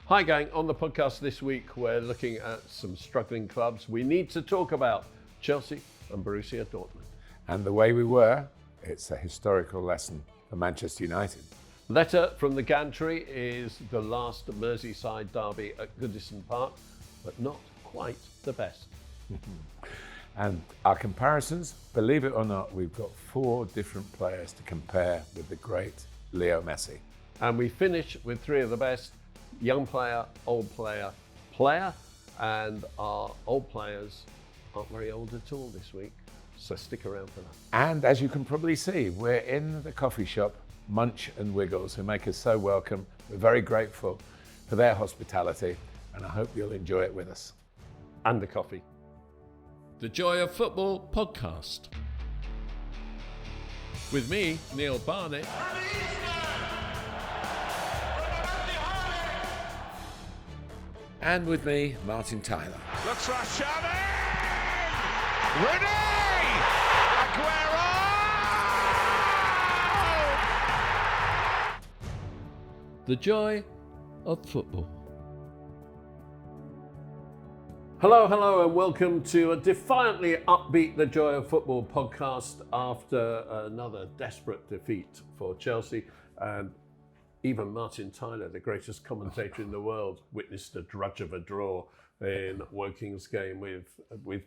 Hi gang, on the podcast this week we're looking at some struggling clubs. We need to talk about Chelsea and Borussia Dortmund. And the way we were, it's a historical lesson for Manchester United. Letter from the Gantry is the last Merseyside derby at Goodison Park, but not quite the best. And our comparisons, believe it or not, we've got 4 different players to compare with the great Lionel Messi. And we finish with 3 of the best: young player, old player, and our old players aren't very old at all this week, so stick around for that. And as you can probably see, we're in the coffee shop, Munch and Wiggles, who make us so welcome. We're very grateful for their hospitality, and I hope you'll enjoy it with us. And the coffee. The Joy of Football podcast. With me, Neil Barnett. And with me, Martin Tyler. Looks for Xavi! Ready! Aguero! The Joy of Football. Hello, and welcome to a defiantly upbeat The Joy of Football podcast after another desperate defeat for Chelsea. And even Martin Tyler, the greatest commentator in the world, witnessed a drudge of a draw in Woking's game with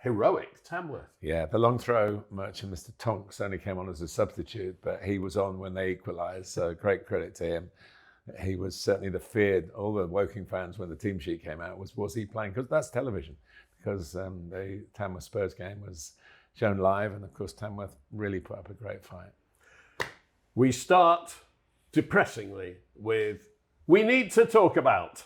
heroic Tamworth. Yeah, the long throw merchant, Mr. Tonks, only came on as a substitute, but he was on when they equalised, so great credit to him. He was certainly the feared, all the Woking fans when the team sheet came out, was he playing? Because that's television, because the Tamworth Spurs game was shown live, and of course Tamworth really put up a great fight. We start depressingly with we need to talk about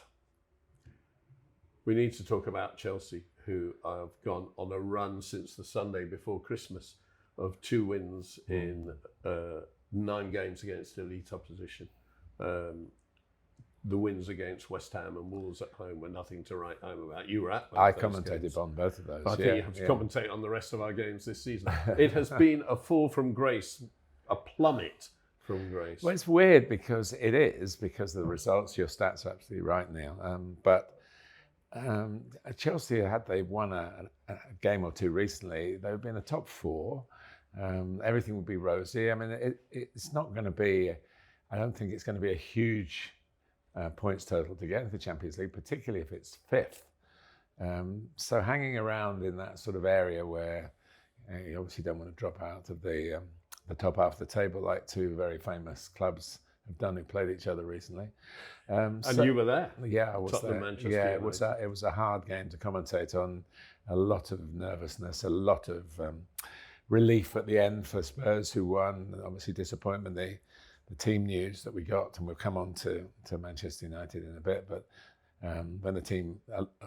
Chelsea, who have gone on a run since the Sunday before Christmas of 2 wins in 9 games against elite opposition. The wins against West Ham and Wolves at home were nothing to write home about. You were at both I those commentated games. on both of those. I think you have to commentate on the rest of our games this season. It has been a fall from grace, a plummet from grace. Well, it's weird because it is, because of the results. Your stats are absolutely right, Neil. But Chelsea, had they won a game or 2 recently, they would be in the top 4. Everything would be rosy. I mean, it's not going to be, I don't think it's going to be a huge points total to get into the Champions League, particularly if it's 5th. So hanging around in that sort of area where you obviously don't want to drop out of the top half of the table like 2 very famous clubs have done who played each other recently. And you were there. Yeah, I was Tottenham, there. Manchester Yeah, United. it was a hard game to commentate on. A lot of nervousness, a lot of relief at the end for Spurs, who won. Obviously disappointment, the team news that we got, and we'll come on to Manchester United in a bit, but when the team,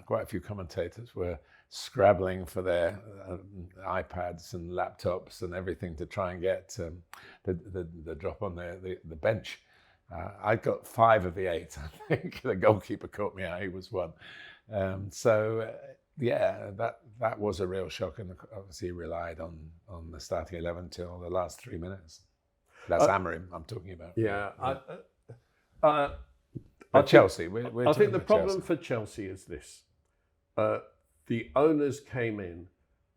quite a few commentators were scrabbling for their iPads and laptops and everything to try and get the drop on the bench. I got 5 of the 8, I think. The goalkeeper caught me out, he was 1. That was a real shock, and obviously relied on the starting 11 till the last 3 minutes. That's Amorim I'm talking about. Yeah. Chelsea. I think the problem for Chelsea is this. The owners came in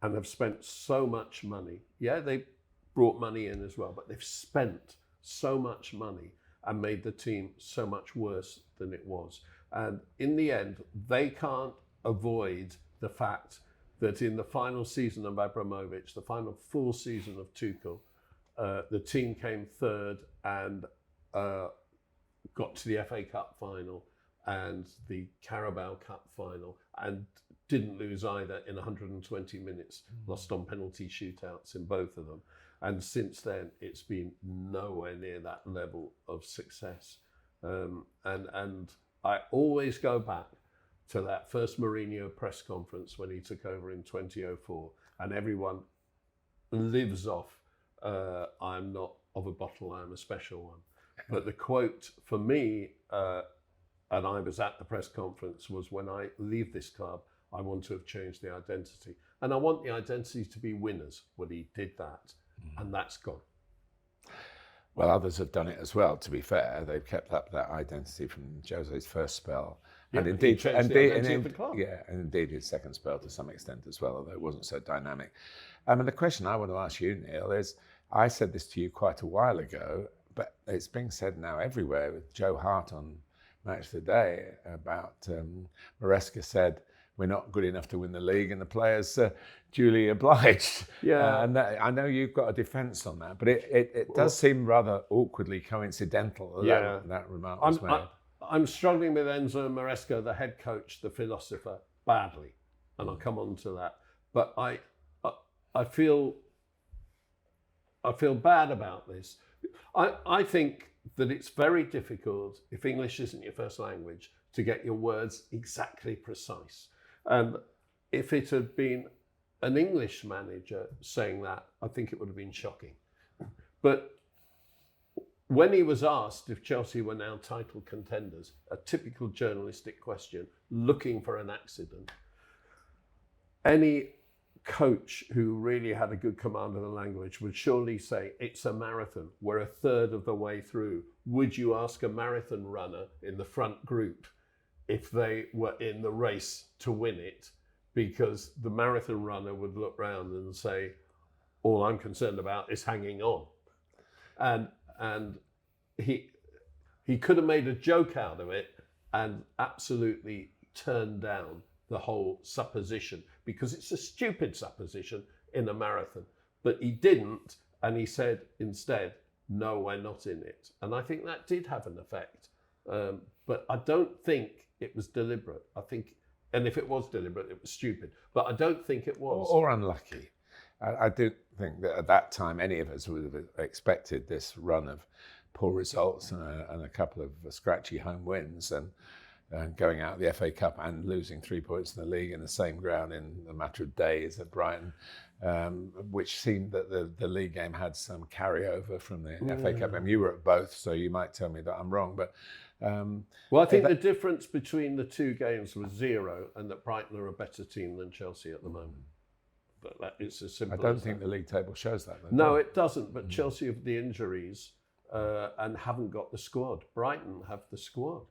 and have spent so much money. Yeah, they brought money in as well, but they've spent so much money and made the team so much worse than it was. And in the end, they can't avoid the fact that in the final season of Abramovich, the final full season of Tuchel, the team came 3rd and got to the FA Cup final and the Carabao Cup final and didn't lose either in 120 minutes, lost on penalty shootouts in both of them. And since then, it's been nowhere near that level of success. And I always go back to that first Mourinho press conference when he took over in 2004, and everyone lives off, I'm not of a bottle, I'm a special one. But the quote for me, and I was at the press conference, was when I leave this club, I want to have changed the identity. And I want the identity to be winners. Well, he did that, and that's gone. Well, others have done it as well. To be fair, they've kept up that identity from Jose's first spell, and indeed, of the club. and indeed his second spell to some extent as well, although it wasn't so dynamic. And the question I want to ask you, Neil, is: I said this to you quite a while ago, but it's being said now everywhere. With Joe Hart on Match of the Day about Maresca said, we're not good enough to win the league, and the players duly obliged. Yeah. And that, I know you've got a defence on that, but it does seem rather awkwardly coincidental that remark was made. I'm struggling with Enzo Maresca, the head coach, the philosopher, badly, and I'll come on to that. But I feel bad about this. I think that it's very difficult, if English isn't your first language, to get your words exactly precise. And if it had been an English manager saying that, I think it would have been shocking. But when he was asked if Chelsea were now title contenders, a typical journalistic question, looking for an accident, any coach who really had a good command of the language would surely say, it's a marathon. We're a third of the way through. Would you ask a marathon runner in the front group if they were in the race to win it? Because the marathon runner would look round and say, all I'm concerned about is hanging on. And he could have made a joke out of it and absolutely turned down the whole supposition, because it's a stupid supposition in a marathon. But he didn't, and he said instead, no, we're not in it. And I think that did have an effect. But I don't think it was deliberate. I think, and if it was deliberate, it was stupid. But I don't think it was. Or unlucky. I do think that at that time, any of us would have expected this run of poor results and a couple of scratchy home wins and going out of the FA Cup and losing 3 points in the league in the same ground in a matter of days at Brighton, which seemed that the league game had some carryover from the FA Cup. And you were at both, so you might tell me that I'm wrong. But well, I think the difference between the two games was 0, and that Brighton are a better team than Chelsea at the moment. But that is as simple. I don't think the league table shows that. Though, no, it doesn't. But Chelsea have the injuries and haven't got the squad. Brighton have the squad.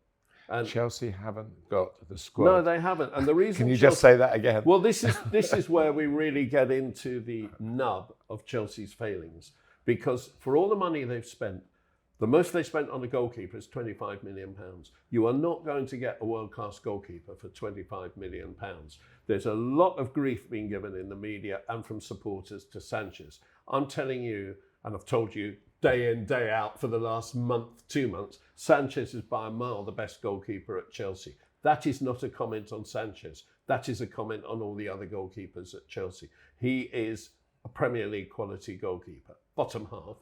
And Chelsea haven't got the squad. No, they haven't. And the reason Can you just say that again? Well, this is where we really get into the nub of Chelsea's failings, because for all the money they've spent, the most they spent on a goalkeeper is £25 million. You are not going to get a world-class goalkeeper for £25 million. There's a lot of grief being given in the media and from supporters to Sanchez. I'm telling you, and I've told you day in, day out for the last month, 2 months, Sanchez is by a mile the best goalkeeper at Chelsea. That is not a comment on Sanchez. That is a comment on all the other goalkeepers at Chelsea. He is a Premier League quality goalkeeper. Bottom half,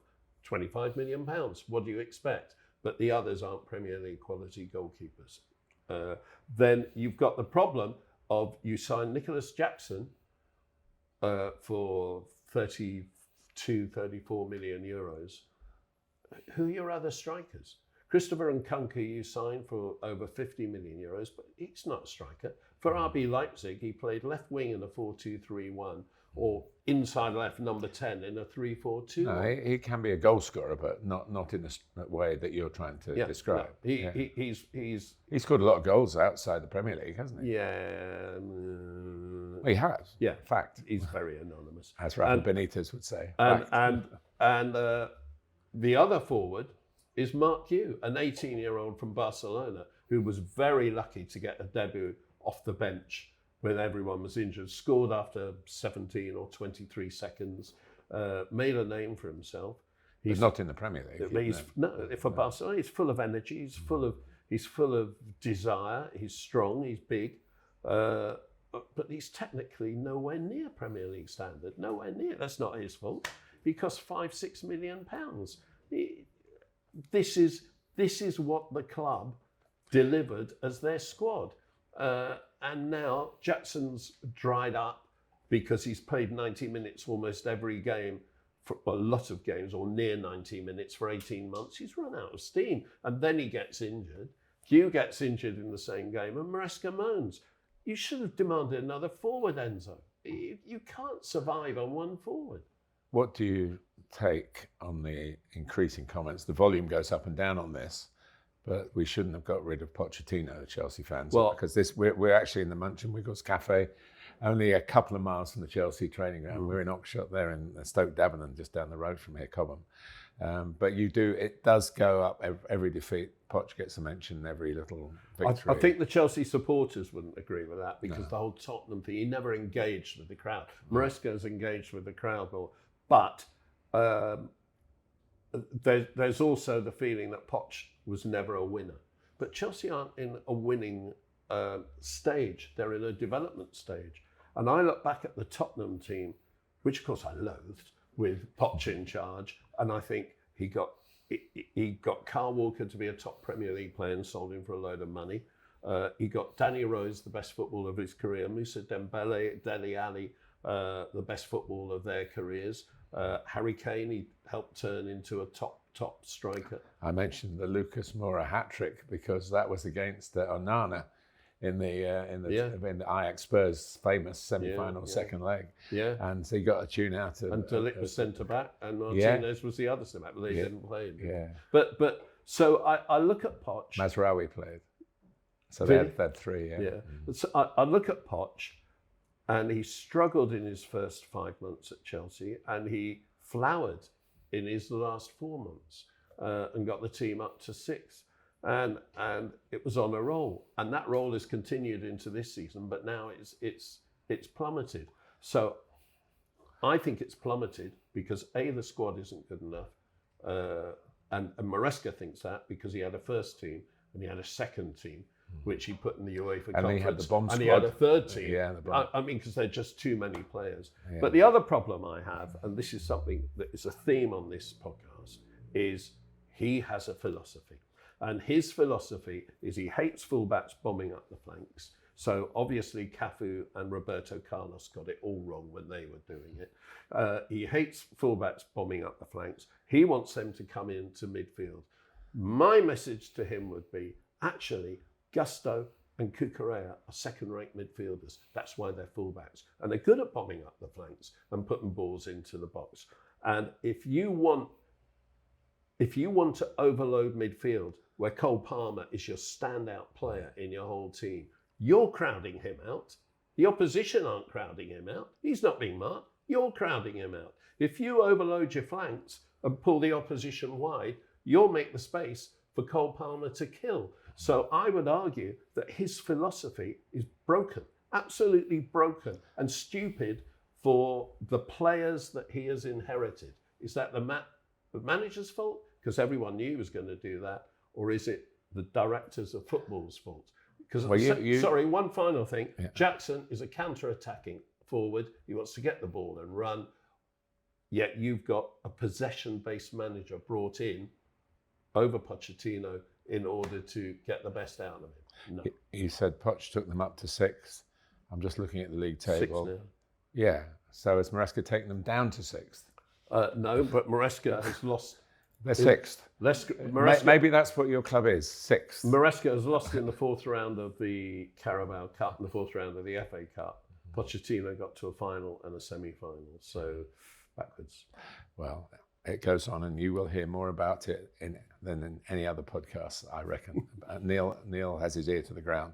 £25 million. What do you expect? But the others aren't Premier League quality goalkeepers. Then you've got the problem of you sign Nicholas Jackson for 34 million euros. Who are your other strikers? Christopher Nkunku you signed for over 50 million euros, but he's not a striker. For RB Leipzig, he played left wing in a 4-2-3-1 or inside left number 10 in a 3-4-2. No, he can be a goal scorer, but not in the way that you're trying to describe. No, he's scored a lot of goals outside the Premier League, hasn't he? Yeah. Well, he has. Yeah. Fact. He's very anonymous. As Rafa Benitez would say. And the other forward is Mark Hugh, an 18-year-old from Barcelona who was very lucky to get a debut off the bench when everyone was injured, scored after 17 or 23 seconds, made a name for himself. He's not in the Premier League. For Barcelona, he's full of energy, he's full of desire, he's strong, he's big, but he's technically nowhere near Premier League standard, nowhere near. That's not his fault. He costs £5-6 million. This is what the club delivered as their squad. And now Jackson's dried up because he's played 90 minutes almost every game, for a lot of games, or near 90 minutes for 18 months. He's run out of steam. And then he gets injured. Hugh gets injured in the same game, and Maresca moans. You should have demanded another forward, Enzo. You can't survive on one forward. what do you take on the increasing comments? The volume goes up and down on this, but we shouldn't have got rid of Pochettino, Chelsea fans, because we're actually in the Munchen Wiggles Cafe, only a couple of miles from the Chelsea training ground. We're in Oxshott there in Stoke Davenham, just down the road from here, Cobham. But it does go up every defeat. Poch gets a mention, every little victory. I think the Chelsea supporters wouldn't agree with that because the whole Tottenham thing, he never engaged with the crowd. Maresca's engaged with the crowd more. But there's also the feeling that Poch was never a winner. But Chelsea aren't in a winning stage. They're in a development stage. And I look back at the Tottenham team, which of course I loathed, with Poch in charge, and I think he got Kyle Walker to be a top Premier League player and sold him for a load of money. He got Danny Rose, the best footballer of his career, Moussa Dembele, Dele Alli, the best footballer of their careers. Harry Kane, he helped turn into a top striker. I mentioned the Lucas Moura hat-trick because that was against Onana in the Ajax Spurs famous semi-final second leg. Yeah. And so he got a tune out of... And De Ligt was centre-back and Martinez was the other centre-back, but they didn't play him. Yeah. But so I look at Poch... Mazraoui played. So they had three, So I look at Poch and he struggled in his first 5 months at Chelsea and he flowered in his last 4 months and got the team up to 6th. And it was on a roll, and that roll has continued into this season. But now it's plummeted. So I think it's plummeted because the squad isn't good enough, and Maresca thinks that because he had a first team and he had a second team, which he put in the UEFA and Conference, he had the bomb squad. And he had a third team. Yeah, I mean, because they're just too many players. Yeah. But the other problem I have, and this is something that is a theme on this podcast, is he has a philosophy. And his philosophy is he hates fullbacks bombing up the flanks. So obviously Cafu and Roberto Carlos got it all wrong when they were doing it. He hates fullbacks bombing up the flanks. He wants them to come into midfield. My message to him would be, actually, Gusto and Cucurella are second-rate midfielders. That's why they're fullbacks. And they're good at bombing up the flanks and putting balls into the box. And if you want to overload midfield, where Cole Palmer is your standout player in your whole team, you're crowding him out. The opposition aren't crowding him out. He's not being marked. You're crowding him out. If you overload your flanks and pull the opposition wide, you'll make the space for Cole Palmer to kill. So I would argue that his philosophy is broken, absolutely broken, and stupid for the players that he has inherited. Is that the manager's fault? Because everyone knew he was going to do that. Or is it the directors of football's fault? Because sorry, one final thing. Yeah. Jackson is a counter-attacking forward. He wants to get the ball and run. Yet you've got a possession-based manager brought in over Pochettino in order to get the best out of him. No. You said Poch took them up to 6th. I'm just looking at the league table. 6th now. Yeah. So has Maresca taken them down to 6th? No, but Maresca has lost. They're 6th. Maybe that's what your club is, 6th. Maresca has lost in the 4th round of the Carabao Cup and the 4th round of the FA Cup. Pochettino got to a final and a semi-final, so backwards. Well, it goes on, and you will hear more about it than in any other podcast, I reckon. Neil has his ear to the ground.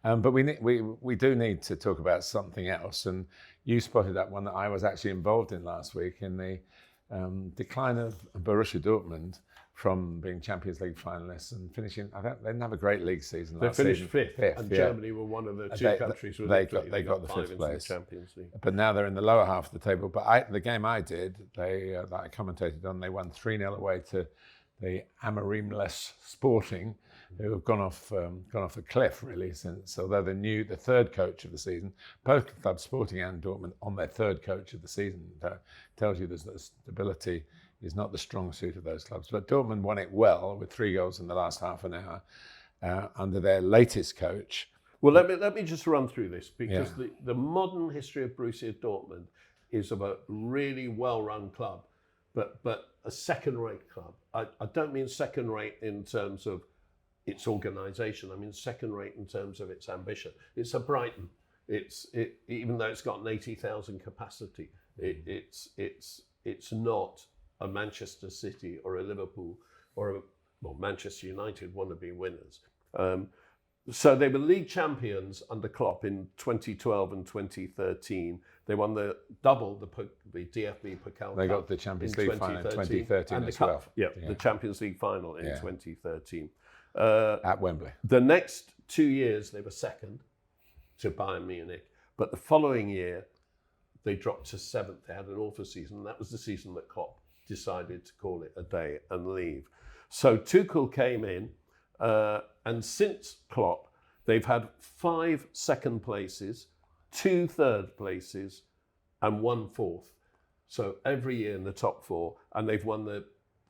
But we do need to talk about something else, and you spotted that one that I was actually involved in last week in the decline of Borussia Dortmund from being Champions League finalists and finishing. They didn't have a great league season. They finished fifth, and Germany were one of the two countries where they got the 5th place. The Champions League. But now they're in the lower half of the table. But the game I did, that I commentated on, they won 3-0 away to the Amarimless Sporting, who have gone off a cliff really since. Although the third coach of the season, both clubs, Sporting and Dortmund, on their third coach of the season, tells you the stability is not the strong suit of those clubs. But Dortmund won it well with 3 goals in the last half an hour under their latest coach. Well, let me just run through this because the modern history of Borussia Dortmund is of a really well-run club, but a second-rate club. I don't mean second-rate in terms of its organisation. I mean second-rate in terms of its ambition. It's a Brighton. Even though it's got an 80,000 capacity, it's it's not a Manchester City or a Liverpool or Manchester United want to be winners. So they were league champions under Klopp in 2012 and 2013. They won the DFB Pokal. They got the Champions League final in 2013 and as the well. Cup, the Champions League final in 2013. At Wembley. The next 2 years they were second to Bayern Munich, but the following year they dropped to seventh. They had an awful season, and that was the season that Klopp decided to call it a day and leave. So Tuchel came in, and since Klopp, they've had 5 second places, 2 third places, and 1 fourth. So every year in the top 4, and they've won the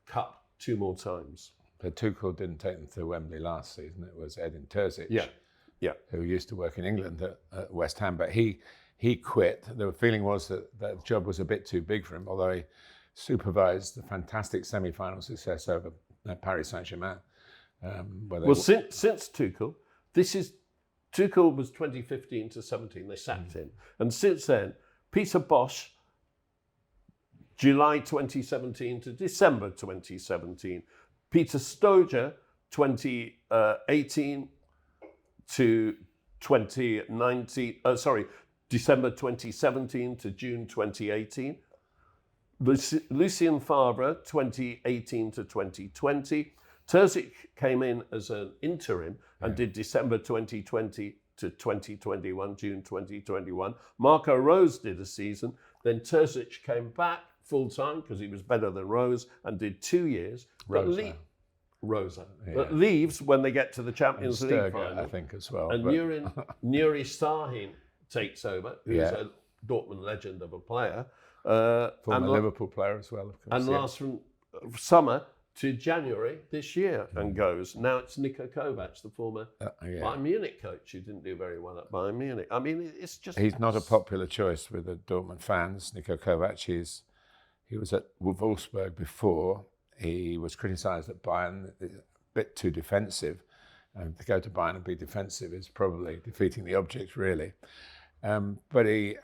cup 2 more times. But Tuchel didn't take them to Wembley last season. It was Edin Terzic, who used to work in England at West Ham, but he quit. The feeling was that job was a bit too big for him, although he supervised the fantastic semi-final success over Paris Saint-Germain. Since Tuchel, Tuchel was 2015 to 17, they sacked him. And since then, Peter Bosz, July 2017 to December 2017. Peter Stoger, 2018 to 2019, December 2017 to June 2018. Lucien Favre, 2018 to 2020. Terzic came in as an interim and did December 2020 to 2021, June 2021. Marco Rose did a season. Then Terzic came back full-time because he was better than Rose and did 2 years. Rosa. But leaves when they get to the Champions League final. I think, as well. And Nuri Sahin takes over, who's a Dortmund legend of a player. Former Liverpool player as well, of course. And lasts from summer to January this year and goes. Now it's Niko Kovac, the former Bayern Munich coach, who didn't do very well at Bayern Munich. I mean, it's just... He's not a popular choice with the Dortmund fans, Niko Kovac. He was at Wolfsburg before. He was criticised at Bayern, a bit too defensive. And to go to Bayern and be defensive is probably defeating the object, really. But he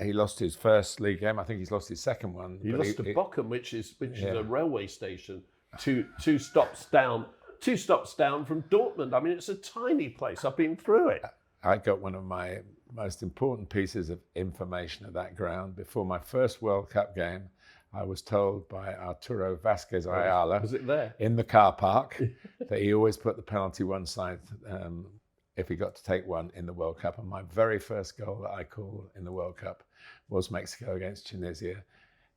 lost his first league game. I think he's lost his second one. He lost to Bochum, which is a railway station, two stops down from Dortmund. I mean, it's a tiny place. I've been through it. I got one of my most important pieces of information at that ground. Before my first World Cup game, I was told by Arturo Vasquez Ayala, was it there? In the car park, that he always put the penalty one side if he got to take one in the World Cup. And my very first goal that I called in the World Cup was Mexico against Tunisia.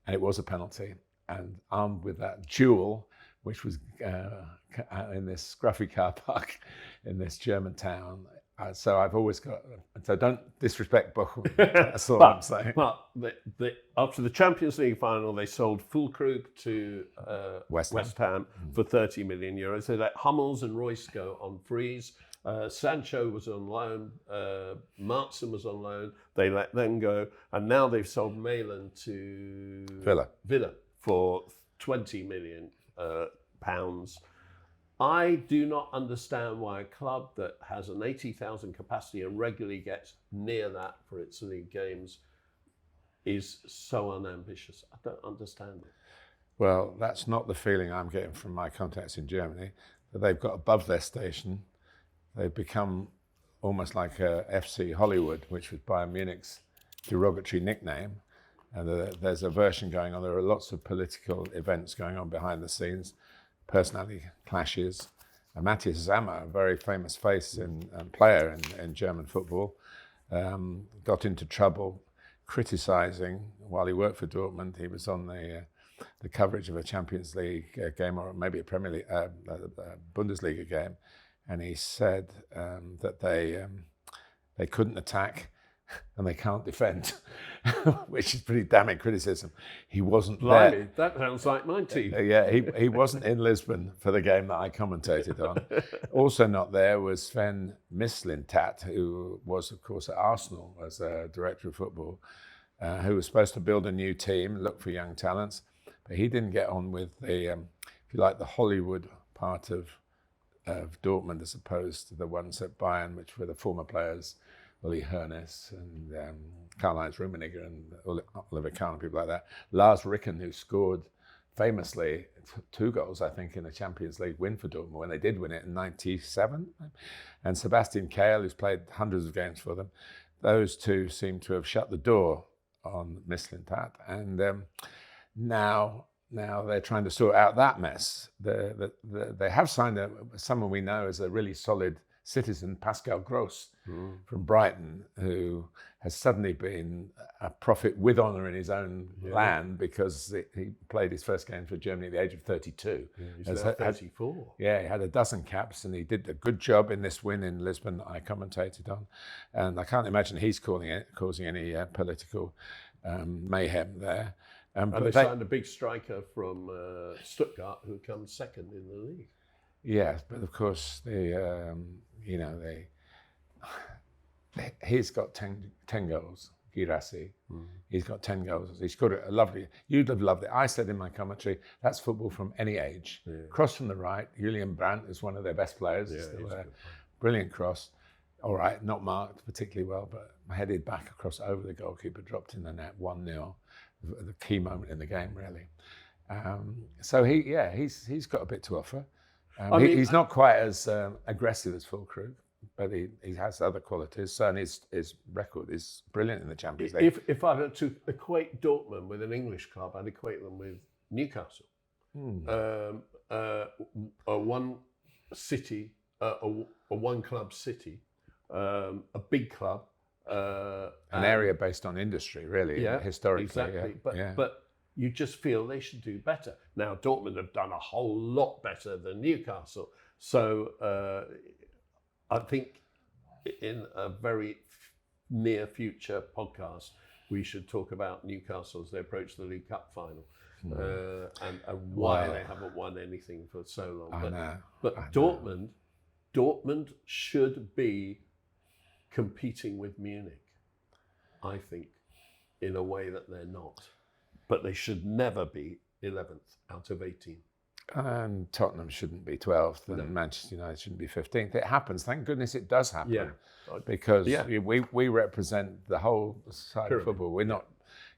And it was a penalty. And armed with that jewel, which was in this scruffy car park in this German town. So I've always got... So don't disrespect Bochum. That's all I'm saying. But after the Champions League final, they sold Füllkrug to West Ham for 30 million euros. They let Hummels and Royce go on frees. Sancho was on loan, Martson was on loan, they let them go, and now they've sold Malin to Villa for 20 million pounds. I do not understand why a club that has an 80,000 capacity and regularly gets near that for its league games is so unambitious. I don't understand it. Well, that's not the feeling I'm getting from my contacts in Germany, that they've got above their station. They've become almost like a FC Hollywood, which was Bayern Munich's derogatory nickname. And there's a version going on. There are lots of political events going on behind the scenes, personality clashes. Matthias Sammer, a very famous face and player in German football, got into trouble criticising, while he worked for Dortmund, he was on the coverage of a Champions League game, or maybe a Premier League, Bundesliga game. And he said that they couldn't attack and they can't defend, which is pretty damning criticism. He wasn't there. That sounds like my team. He wasn't in Lisbon for the game that I commentated on. Also not there was Sven Mislintat, who was, of course, at Arsenal as a director of football, who was supposed to build a new team, look for young talents, but he didn't get on with the, if you like, the Hollywood part of Dortmund as opposed to the ones at Bayern, which were the former players Uli Hoeneß and Karl-Heinz Rummenigge and Oliver Kahn and people like that. Lars Ricken, who scored famously 2 goals, I think, in a Champions League win for Dortmund when they did win it in '97. And Sebastian Kehl, who's played hundreds of games for them. Those two seem to have shut the door on Mislintat. And now they're trying to sort out that mess. They have signed someone we know as a really solid citizen, Pascal Gross, from Brighton, who has suddenly been a prophet with honour in his own land because he played his first game for Germany at the age of 32. Yeah, he's now 34. He had a dozen caps and he did a good job in this win in Lisbon that I commentated on. And I can't imagine he's causing any political mayhem there. And they signed a big striker from Stuttgart who comes second in the league. Yes, but of course he's got 10 goals, Girassi. He's got 10 goals. He scored a lovely, you'd have loved it. I said in my commentary, that's football from any age. Yeah. Cross from the right, Julian Brandt is one of their best players. Yeah, brilliant cross. All right, not marked particularly well, but headed back across over the goalkeeper, dropped in the net, 1-0. The key moment in the game, really. So he's got a bit to offer. He's not quite as aggressive as Füllkrug, but he has other qualities. So, and his record is brilliant in the Champions League. If I were to equate Dortmund with an English club, I'd equate them with Newcastle. A one city, a one club city, a big club. An area based on industry, really, historically. Exactly. But you just feel they should do better. Now, Dortmund have done a whole lot better than Newcastle. So I think in a very near future podcast, we should talk about Newcastle as they approach the League Cup final and why they haven't won anything for so long. But Dortmund should be competing with Munich, I think, in a way that they're not. But they should never be 11th out of 18. And Tottenham shouldn't be 12th, and Manchester United shouldn't be 15th. It happens. Thank goodness it does happen. Because we represent the whole side of football. We're not.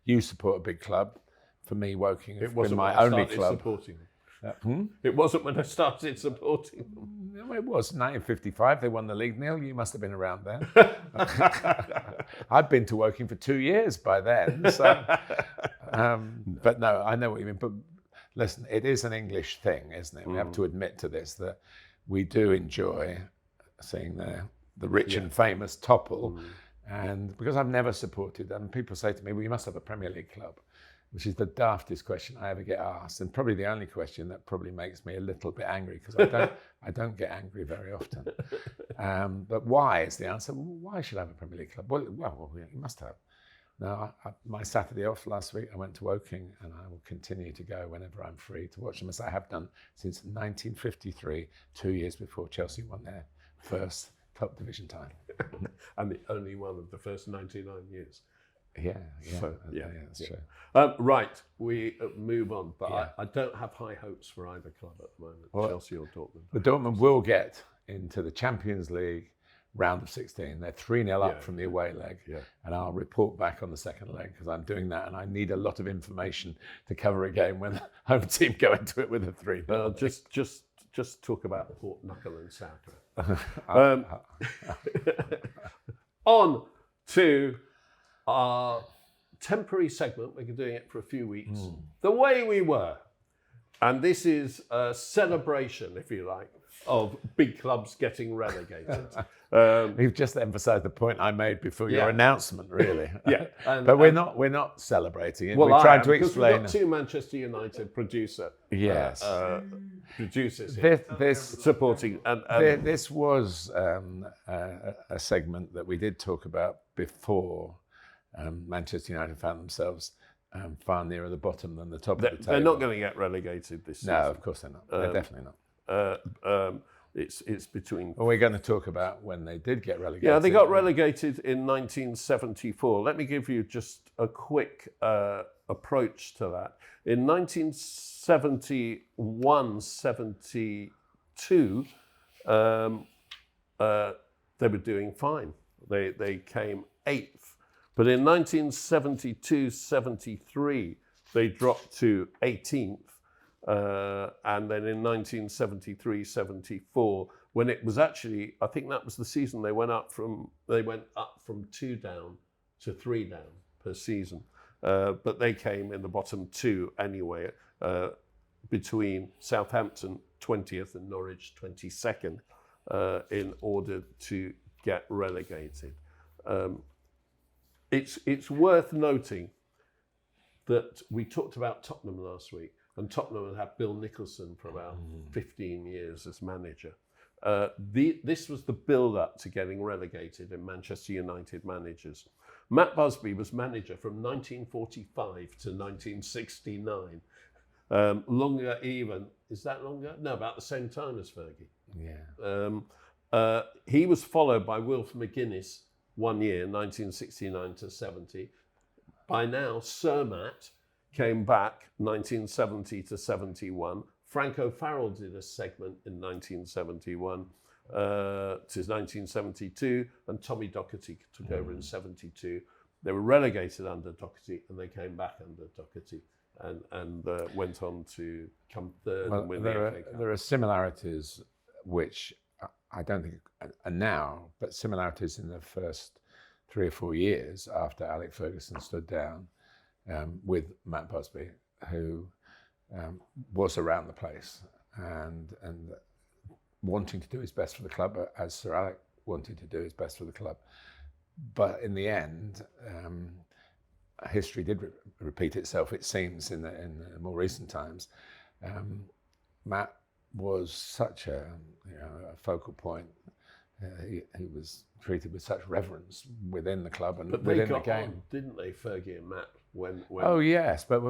You support a big club. For me, Woking has been my only club. It wasn't when I started supporting them. No, it was 1955. They won the league. Neil, you must have been around then. I'd been to Woking for 2 years by then. So, but no, I know what you mean. But listen, it is an English thing, isn't it? We have to admit to this, that we do enjoy seeing the rich and famous topple. And because I've never supported them, people say to me, well, you must have a Premier League club, which is the daftest question I ever get asked, and probably the only question that probably makes me a little bit angry, because I don't get angry very often. But why is the answer? Well, why should I have a Premier League club? Well, you must have. Now, my Saturday off last week, I went to Woking, and I will continue to go whenever I'm free to watch them, as I have done since 1953, 2 years before Chelsea won their first top division title. And the only one of the first 99 years. That's true. Right, we move on, but I don't have high hopes for either club at the moment, Chelsea or Dortmund. But Dortmund will get into the Champions League round of 16. They're 3-0 up from the away leg, and I'll report back on the second leg, because I'm doing that, and I need a lot of information to cover a game when the home team go into it with a 3-0. Just talk about Port Knuckle and Sauer. On to our temporary segment. We're doing it for a few weeks. The way we were. And this is a celebration, if you like, of big clubs getting relegated. You've just emphasised the point I made before your announcement, really. But we're not celebrating it. Well, we're trying to explain. We've got two Manchester United producers supporting. And this was a segment that we did talk about before. Manchester United found themselves far nearer the bottom than the top of the table. They're not going to get relegated this season. No, of course they're not. They're definitely not. It's between. Well, we're going to talk about when they did get relegated. Yeah, they got relegated in 1974. Let me give you just a quick approach to that. In 1971-72, they were doing fine. They came 8th. But in 1972-73, they dropped to 18th. And then in 1973-74, when it was actually, I think that was the season they went up from 2 down to 3 down per season. But they came in the bottom 2 anyway, between Southampton 20th and Norwich 22nd, in order to get relegated. It's worth noting that we talked about Tottenham last week, and Tottenham had had Bill Nicholson for about 15 years as manager. This was the build-up to getting relegated in Manchester United managers. Matt Busby was manager from 1945 to 1969. Longer even, is that longer? No, about the same time as Fergie. Yeah. He was followed by Wilf McGuinness 1 year, 1969 to 70. By now, Sir Matt came back 1970 to 71. Frank O'Farrell did a segment in 1971 to 1972, and Tommy Docherty took over in 72. They were relegated under Docherty, and they came back under Docherty, and went on to come third and win the FA Cup. There are similarities which I don't think are now, but similarities in the first 3 or 4 years after Alex Ferguson stood down, with Matt Busby, who was around the place and wanting to do his best for the club, as Sir Alex wanted to do his best for the club. But in the end, history did repeat itself, it seems, in the more recent times. Matt was such a focal point. He was treated with such reverence within the club and within the game. On, didn't they, Fergie and Matt? When Oh yes, but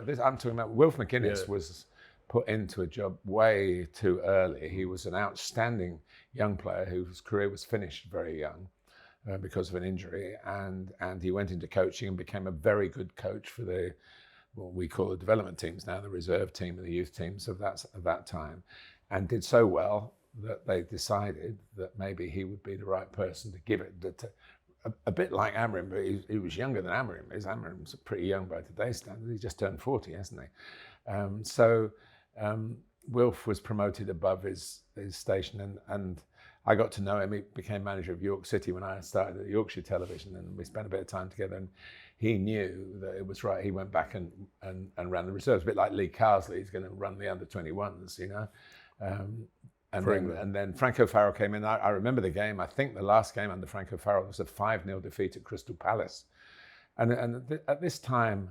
this, I'm talking about Wilf McGuinness was put into a job way too early. He was an outstanding young player whose career was finished very young because of an injury, and he went into coaching and became a very good coach for what we call the development teams now, the reserve team and the youth teams of that time, and did so well that they decided that maybe he would be the right person to give it a bit like Amorim, but he was younger than Amorim. Amorim's pretty young by today's standards. He just turned 40, hasn't he? Wilf was promoted above his station, and I got to know him. He became manager of York City when I started at Yorkshire Television, and we spent a bit of time together, and he knew that it was right. He went back and ran the reserves, a bit like Lee Carsley. He's going to run the under-21s, you know. And then Frank O'Farrell came in. I remember the game. I think the last game under Frank O'Farrell was a 5-0 defeat at Crystal Palace. And at this time,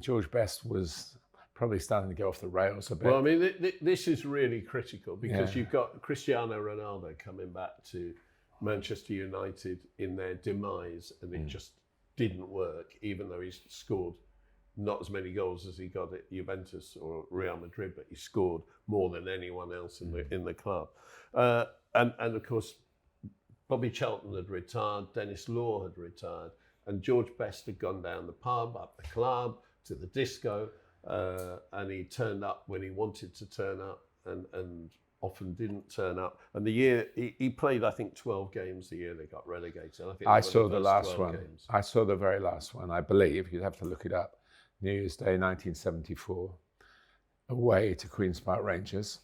George Best was probably starting to go off the rails a bit. Well, I mean, this is really critical because you've got Cristiano Ronaldo coming back to Manchester United in their demise, and it just didn't work, even though he's scored not as many goals as he got at Juventus or Real Madrid, but he scored more than anyone else in the club. And of course, Bobby Charlton had retired, Dennis Law had retired, and George Best had gone down the pub, up the club, to the disco, and he turned up when he wanted to turn up, and often didn't turn up. And the year he played, I think, 12 games the year they got relegated. I saw the last one. Games. I saw the very last one, I believe. You'd have to look it up. New Year's Day 1974, away to Queen's Park Rangers.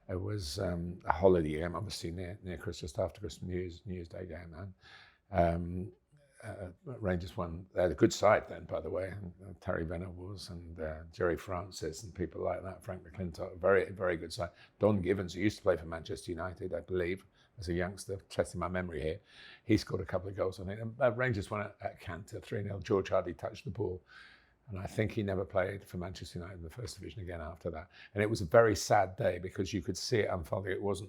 It was a holiday game, obviously near Christmas, just after Christmas, New Year's Day game. Rangers won. They had a good side then, by the way. Terry Venables and Jerry Francis and people like that. Frank McClintock, very, very good side. Don Givens, who used to play for Manchester United, I believe, as a youngster, testing my memory here. He scored a couple of goals, I think. Rangers won at Cantor, 3-0. George Hardy touched the ball. And I think he never played for Manchester United in the first division again after that. And it was a very sad day because you could see it unfolding. It wasn't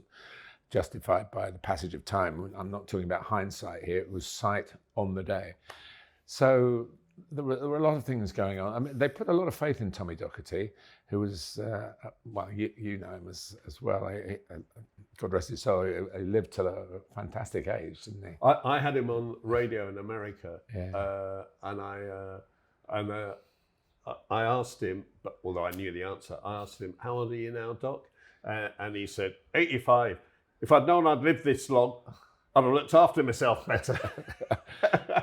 justified by the passage of time. I'm not talking about hindsight here. It was sight on the day. So there were a lot of things going on. I mean, they put a lot of faith in Tommy Docherty, who was, well, you know him as well. God rest his soul, he lived till a fantastic age, didn't he? I had him on radio in America, and I asked him, but although I knew the answer, I asked him, how old are you now, Doc? And he said, 85. If I'd known I'd live this long, I'd have looked after myself better.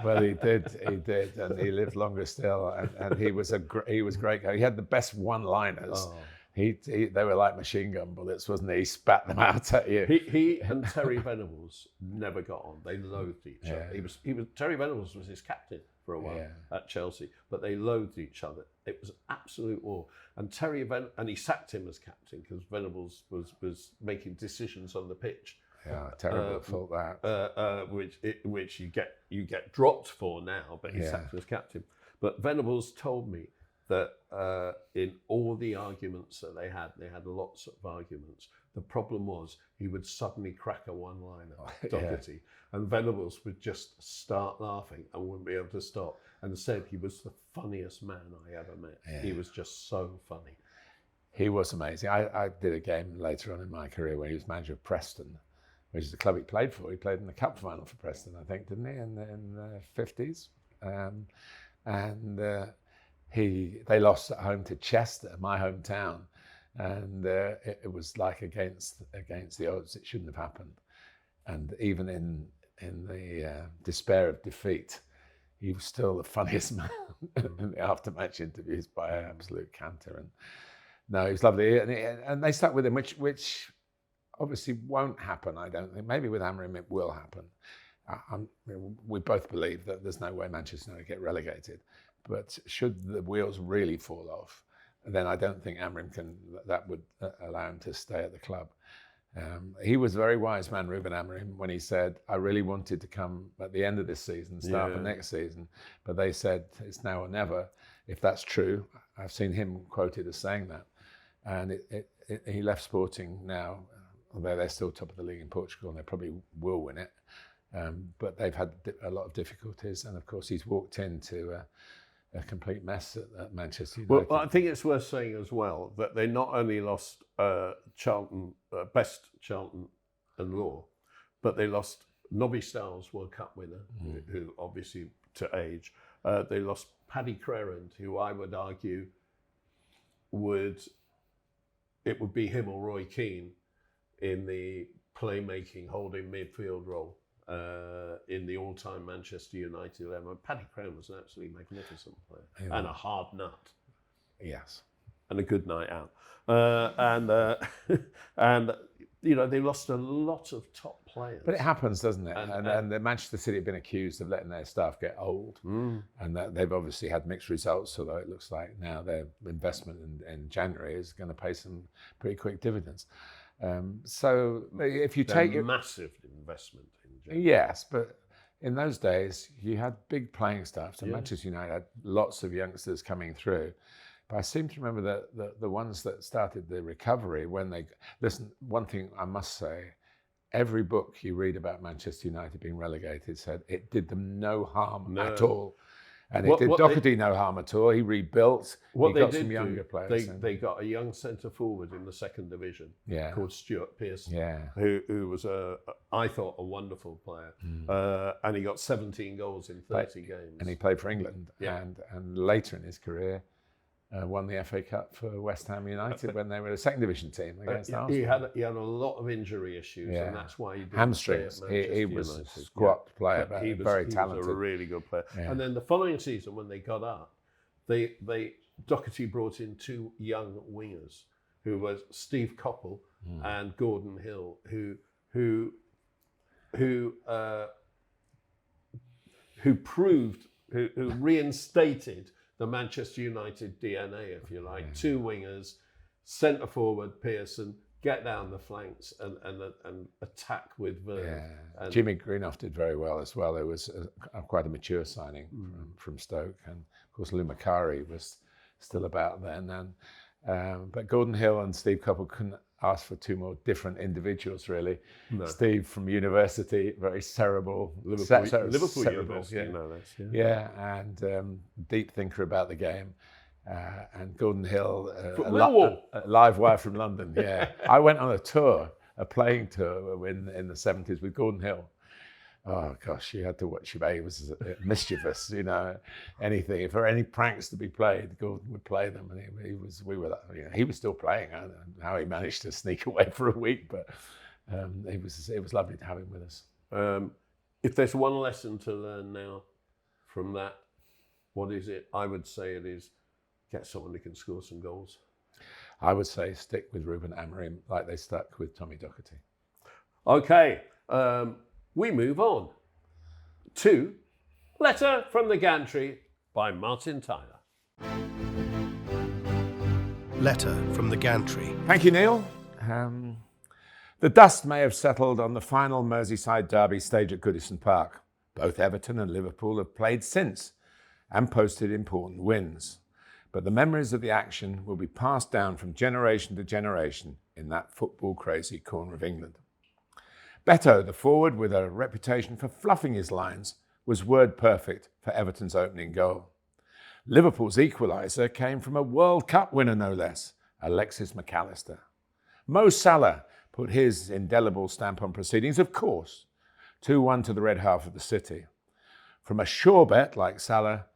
Well, he did, and he lived longer still. And he was he was great guy. He had the best one-liners. Oh. They were like machine gun bullets, wasn't he? He spat them out at you. He and Terry Venables never got on. They loathed each other. He was Terry Venables was his captain for a while at Chelsea, but they loathed each other. It was absolute war. And and he sacked him as captain because Venables was making decisions on the pitch. Yeah, terrible fault that. Which you get dropped for now, but he sacked him as captain. But Venables told me that in all the arguments that they had lots of arguments. The problem was he would suddenly crack a one-liner, Doherty, and Venables would just start laughing and wouldn't be able to stop, and said he was the funniest man I ever met. Yeah. He was just so funny. He was amazing. I did a game later on in my career where he was manager of Preston, which is the club he played for. He played in the cup final for Preston, I think, didn't he, in the 50s? They lost at home to Chester, my hometown, and it was like against the odds. It shouldn't have happened. And even in the despair of defeat, he was still the funniest man in the after-match interviews by an absolute canter. And no, he was lovely, and they stuck with him, which obviously won't happen. I don't think. Maybe with Amorim it will happen. We both believe that there's no way Manchester United get relegated. But should the wheels really fall off, then I don't think Amorim that would allow him to stay at the club. He was a very wise man, Ruben Amorim, when he said, I really wanted to come at the end of this season, start the next season. But they said, it's now or never. If that's true, I've seen him quoted as saying that. And he left Sporting now, although they're still top of the league in Portugal and they probably will win it. But they've had a lot of difficulties. And of course, he's walked into a complete mess at Manchester United. Well, I think it's worth saying as well that they not only lost Charlton, best Charlton and Law, but they lost Nobby Stiles, World Cup winner, who obviously to age. They lost Paddy Crerand, who I would argue would be him or Roy Keane in the playmaking, holding midfield role. In the all-time Manchester United 11. Paddy Crerand was an absolutely magnificent player and a hard nut. Yes. And a good night out. And they lost a lot of top players. But it happens, doesn't it? And the Manchester City have been accused of letting their staff get old. And that they've obviously had mixed results, although it looks like now their investment in January is going to pay some pretty quick dividends. So if you take massive investment in January. Yes, but in those days you had big playing staffs, and Manchester United had lots of youngsters coming through. But I seem to remember that the ones that started the recovery when they listen. One thing I must say, every book you read about Manchester United being relegated said it did them no harm at all. And it did Doherty no harm at all. He rebuilt. He got some younger players. They got a young centre forward in the second division called Stuart Pearson, who was I thought a wonderful player, and he got 17 goals in 30 games. And he played for England, and later in his career won the FA Cup for West Ham United when they were a second division team against Arsenal. He had a lot of injury issues, and that's why he didn't hamstrings. He was a squat player, but very talented. He was a really good player. Yeah. And then the following season, when they got up, Doherty brought in two young wingers, who was Steve Coppell and Gordon Hill, who reinstated the Manchester United DNA, if you like. Two wingers, centre forward Pearson, get down the flanks and attack with verve. Yeah. Jimmy Greenough did very well as well. It was quite a mature signing from Stoke, and of course Lou Macari was still about then. And but Gordon Hill and Steve Coppell couldn't ask for two more different individuals, really. No. Steve from university, very cerebral. Liverpool University, and deep thinker about the game. And Gordon Hill, a live wire from London. Yeah, I went on a playing tour in the 70s with Gordon Hill. Oh gosh, you had to watch him. He was mischievous, anything. If there were any pranks to be played, Gordon would play them, and he was still playing. I don't know how he managed to sneak away for a week, but it was lovely to have him with us. If there's one lesson to learn now from that, what is it? I would say it is get someone who can score some goals. I would say stick with Ruben Amorim like they stuck with Tommy Docherty. Okay, we move on to Letter from the Gantry by Martin Tyler. Letter from the Gantry. Thank you, Neil. The dust may have settled on the final Merseyside derby stage at Goodison Park. Both Everton and Liverpool have played since and posted important wins. But the memories of the action will be passed down from generation to generation in that football-crazy corner of England. Beto, the forward with a reputation for fluffing his lines, was word perfect for Everton's opening goal. Liverpool's equaliser came from a World Cup winner, no less, Alexis McAllister. Mo Salah put his indelible stamp on proceedings, of course, 2-1 to the red half of the city. From a sure bet like Salah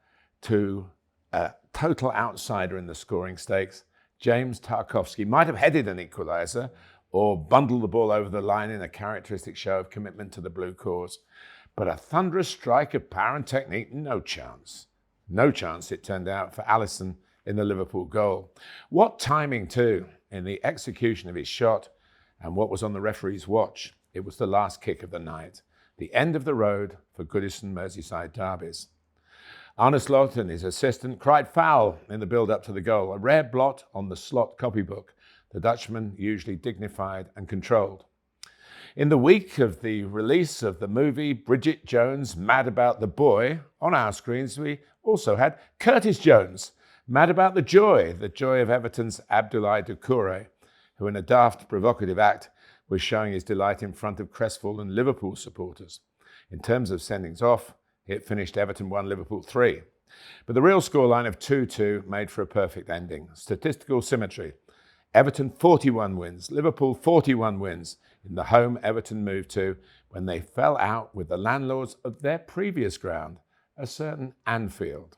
to a total outsider in the scoring stakes, James Tarkowski might have headed an equaliser or bundled the ball over the line in a characteristic show of commitment to the blue cause. But a thunderous strike of power and technique, no chance. No chance, it turned out, for Alisson in the Liverpool goal. What timing, too, in the execution of his shot and what was on the referee's watch. It was the last kick of the night, the end of the road for Goodison Merseyside derbies. Arne Slot and his assistant cried foul in the build-up to the goal, a rare blot on the Slot copybook, the Dutchman usually dignified and controlled. In the week of the release of the movie Bridget Jones' Mad About the Boy, on our screens we also had Curtis Jones, mad about the joy of Everton's Abdoulaye Doucouré, who in a daft, provocative act was showing his delight in front of crestfallen Liverpool supporters. In terms of sendings off, it finished Everton 1, Liverpool 3. But the real scoreline of 2-2 made for a perfect ending. Statistical symmetry. Everton 41 wins, Liverpool 41 wins in the home Everton moved to when they fell out with the landlords of their previous ground, a certain Anfield.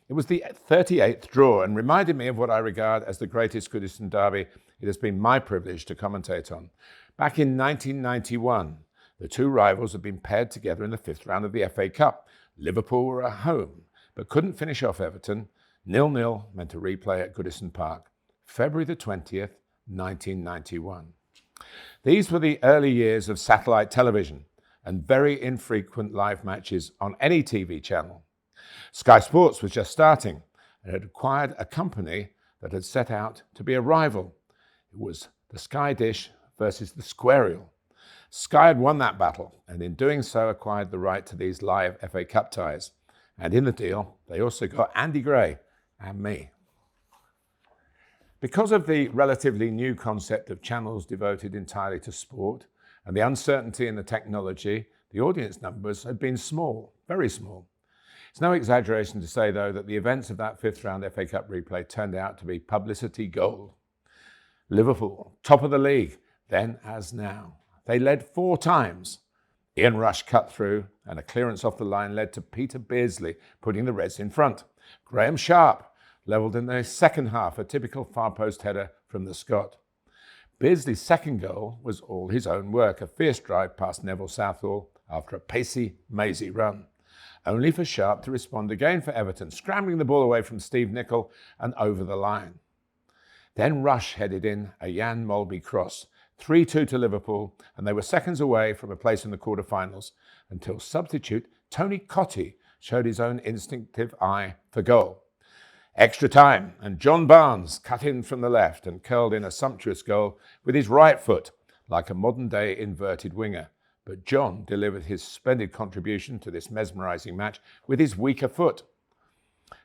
It was the 38th draw and reminded me of what I regard as the greatest Goodison derby it has been my privilege to commentate on. Back in 1991, the two rivals had been paired together in the fifth round of the FA Cup. Liverpool were at home, but couldn't finish off Everton. 0-0 meant a replay at Goodison Park, February the 20th, 1991. These were the early years of satellite television and very infrequent live matches on any TV channel. Sky Sports was just starting and had acquired a company that had set out to be a rival. It was the Sky Dish versus the Squarial. Sky had won that battle and in doing so acquired the right to these live FA Cup ties. And in the deal, they also got Andy Gray and me. Because of the relatively new concept of channels devoted entirely to sport and the uncertainty in the technology, the audience numbers had been small, very small. It's no exaggeration to say, though, that the events of that fifth round FA Cup replay turned out to be publicity gold. Liverpool, top of the league, then as now. They led 4 times. Ian Rush cut through and a clearance off the line led to Peter Beardsley putting the Reds in front. Graham Sharp levelled in the second half, a typical far post header from the Scot. Beardsley's second goal was all his own work, a fierce drive past Neville Southall after a pacey, mazy run. Only for Sharp to respond again for Everton, scrambling the ball away from Steve Nicol and over the line. Then Rush headed in a Jan Molby cross, 3-2 to Liverpool, and they were seconds away from a place in the quarter-finals until substitute Tony Cottee showed his own instinctive eye for goal. Extra time, and John Barnes cut in from the left and curled in a sumptuous goal with his right foot, like a modern-day inverted winger. But John delivered his splendid contribution to this mesmerising match with his weaker foot.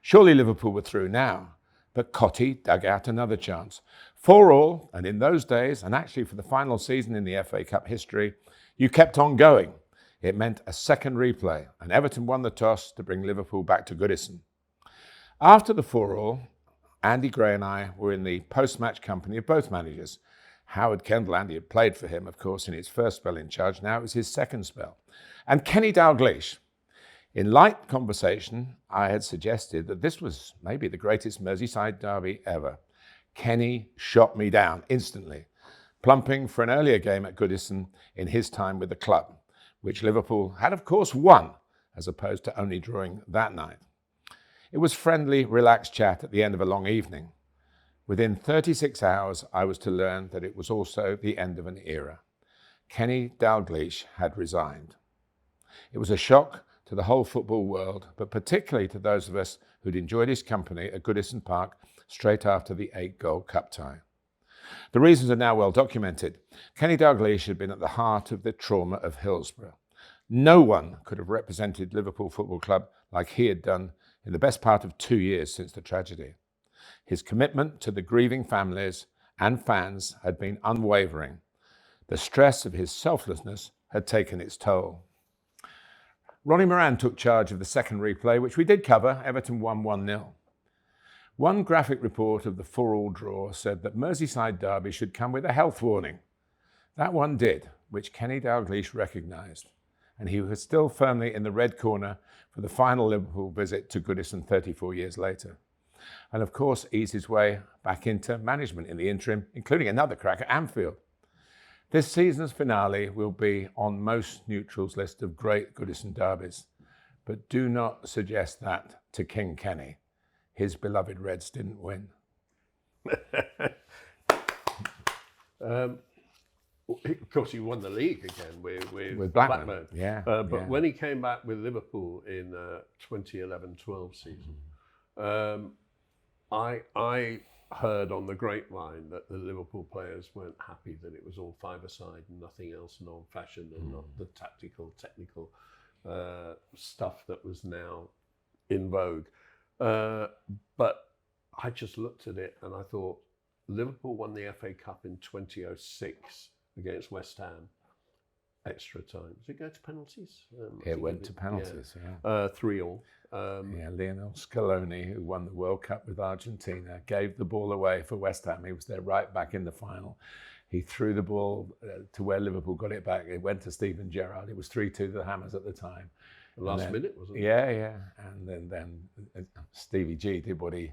Surely Liverpool were through now, but Cottee dug out another chance. 4-4, and in those days, and actually for the final season in the FA Cup history, you kept on going. It meant a second replay, and Everton won the toss to bring Liverpool back to Goodison. After the 4-4, Andy Gray and I were in the post-match company of both managers. Howard Kendall, Andy had played for him, of course, in his first spell in charge. Now it was his second spell. And Kenny Dalglish. In light conversation, I had suggested that this was maybe the greatest Merseyside derby ever. Kenny shot me down instantly, plumping for an earlier game at Goodison in his time with the club. which Liverpool had of course won, as opposed to only drawing that night. It was friendly, relaxed chat at the end of a long evening. Within 36 hours, I was to learn that it was also the end of an era. Kenny Dalglish had resigned. It was a shock to the whole football world, but particularly to those of us who'd enjoyed his company at Goodison Park straight after the 8-goal cup tie. The reasons are now well documented. Kenny Dalglish had been at the heart of the trauma of Hillsborough. No one could have represented Liverpool Football Club like he had done in the best part of 2 years since the tragedy. His commitment to the grieving families and fans had been unwavering. The stress of his selflessness had taken its toll. Ronnie Moran took charge of the second replay, which we did cover. Everton won 1-0. One graphic report of the 4-4 draw said that Merseyside derby should come with a health warning. That one did, which Kenny Dalglish recognised, and he was still firmly in the red corner for the final Liverpool visit to Goodison 34 years later. And of course, eased his way back into management in the interim, including another crack at Anfield. This season's finale will be on most neutrals' list of great Goodison derbies, but do not suggest that to King Kenny. His beloved Reds didn't win. Of course, he won the league again with Blackburn. Yeah. But when he came back with Liverpool in 2011-12 season, I heard on the grapevine that the Liverpool players weren't happy that it was all five-a-side and nothing else, and old-fashioned, and not the tactical, technical stuff that was now in vogue. But I just looked at it and I thought, Liverpool won the FA Cup in 2006 against West Ham. Extra time. Did it go to penalties? It went to penalties, yeah. 3-3. Lionel Scaloni, who won the World Cup with Argentina, gave the ball away for West Ham. He was there right back in the final. He threw the ball to where Liverpool got it back. It went to Steven Gerrard. It was 3-2 to the Hammers at the time. Last minute, wasn't it? Yeah. And then Stevie G did what he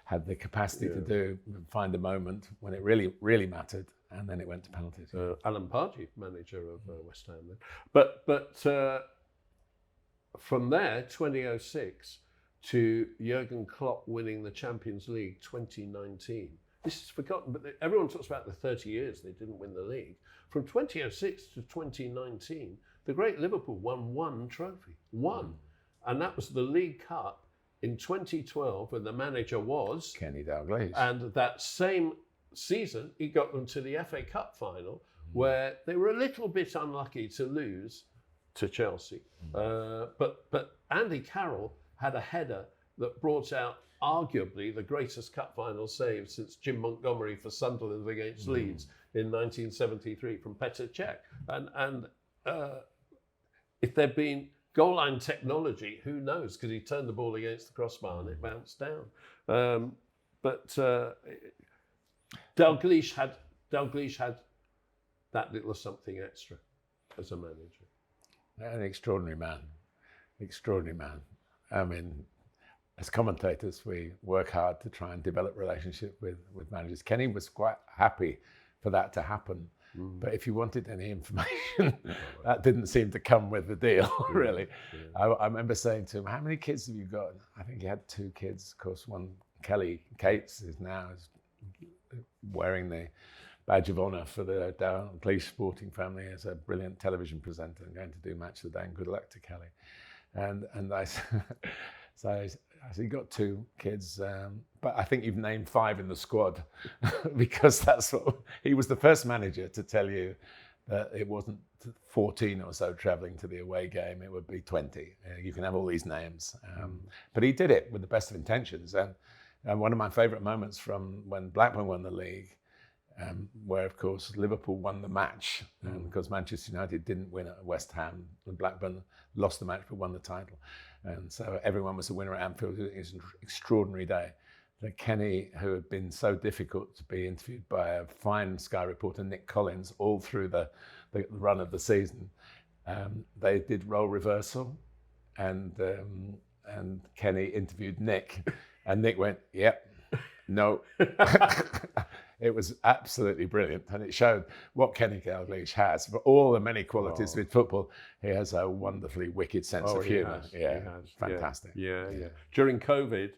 had the capacity to do, find a moment when it really, really mattered. And then it went to penalties. Alan Pardew, manager of West Ham then. But from there, 2006, to Jurgen Klopp winning the Champions League 2019. This is forgotten, but everyone talks about the 30 years they didn't win the league. From 2006 to 2019, the great Liverpool won one trophy. One. And that was the League Cup in 2012 when the manager was Kenny Dalglish. And that same season, he got them to the FA Cup final, where they were a little bit unlucky to lose to Chelsea. But Andy Carroll had a header that brought out arguably the greatest cup final save since Jim Montgomery for Sunderland against Leeds in 1973 from Petr Cech. And if there'd been goal line technology, who knows? Because he turned the ball against the crossbar and it bounced down. But Dalglish had that little something extra as a manager. An extraordinary man. I mean, as commentators, we work hard to try and develop relationship with managers. Kenny was quite happy for that to happen. But if you wanted any information, that didn't seem to come with the deal, really. Yeah. I remember saying to him, how many kids have you got? I think he had 2 kids. Of course, one, Kelly Cates, is now wearing the badge of honour for the Dalglish sporting family as a brilliant television presenter and going to do Match of the Day, and good luck to Kelly. And I said, you got 2 kids, but I think you've named 5 in the squad because that's what, he was the first manager to tell you that it wasn't 14 or so travelling to the away game, it would be 20. You can have all these names. But he did it with the best of intentions. And one of my favourite moments from when Blackburn won the league, where of course Liverpool won the match, because Manchester United didn't win at West Ham, and Blackburn lost the match but won the title. And so everyone was a winner at Anfield. It was an extraordinary day. That Kenny, who had been so difficult to be interviewed by a fine Sky reporter, Nick Collins, all through the run of the season, they did role reversal, and Kenny interviewed Nick, and Nick went, "Yep, no." it was absolutely brilliant, and it showed what Kenny Dalglish has. For all the many qualities with football, he has a wonderfully wicked sense of humour. He has. Fantastic. Yeah. During COVID,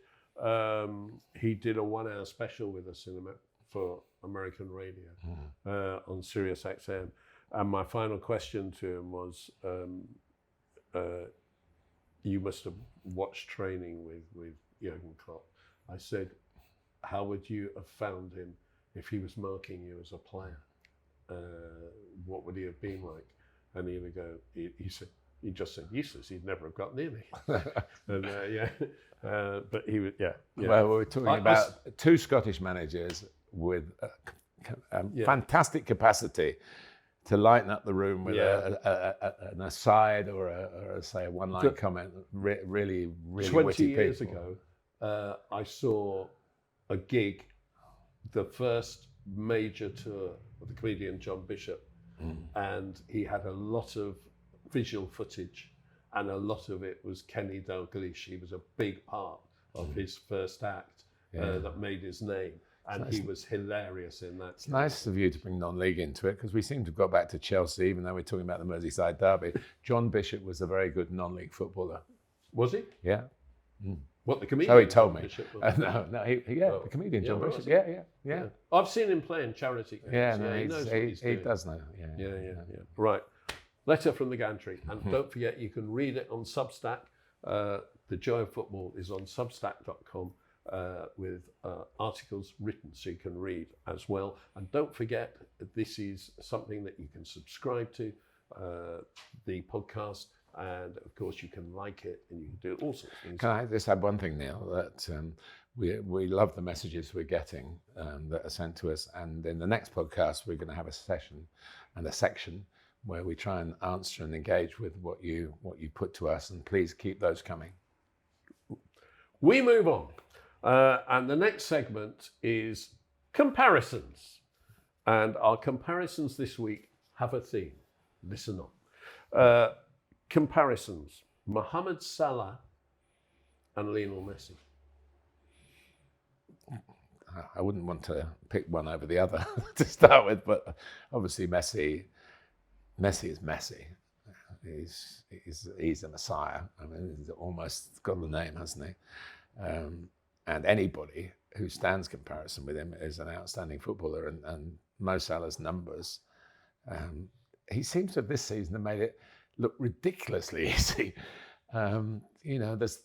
he did a 1-hour special with us for American radio on Sirius XM. And my final question to him was, you must have watched training with Jurgen Klopp. I said, how would you have found him if he was marking you as a player? What would he have been like? And he would go, he just said useless. He'd never have got near me. And but he would, Well, we're talking about two Scottish managers with fantastic capacity to lighten up the room with an aside or say a one-line comment. Really 20 witty years people. ago, I saw a gig, the first major tour of the comedian John Bishop, and he had a lot of visual footage, and a lot of it was Kenny Dalglish. He was a big part of his first act that made his name. And he was hilarious in that. It's nice of you to bring non-league into it, because we seem to have got back to Chelsea, even though we're talking about the Merseyside derby. John Bishop was a very good non-league footballer. Was he? Yeah. What, the comedian? So he told me. Bishop, the comedian John Bishop. Yeah. I've seen him play in charity games. Yeah, no, he knows what he's doing. He does know. Yeah. Right. Letter from the Gantry. And don't forget, you can read it on Substack. The Joy of Football is on substack.com. With articles written so you can read as well. And don't forget, this is something that you can subscribe to, the podcast, and of course you can like it and you can do all sorts of things. Can I just add one thing, Neil, that we love the messages we're getting that are sent to us, and in the next podcast we're going to have a session and a section where we try and answer and engage with what you put to us, and please keep those coming. We move on. And the next segment is comparisons. And our comparisons this week have a theme. Listen on. Comparisons. Mohamed Salah and Lionel Messi. I wouldn't want to pick one over the other to start with, but obviously Messi is Messi. He's a messiah. I mean, he's almost got the name, hasn't he? And anybody who stands comparison with him is an outstanding footballer. And Mo Salah's numbers, he seems to have this season have made it look ridiculously easy. There's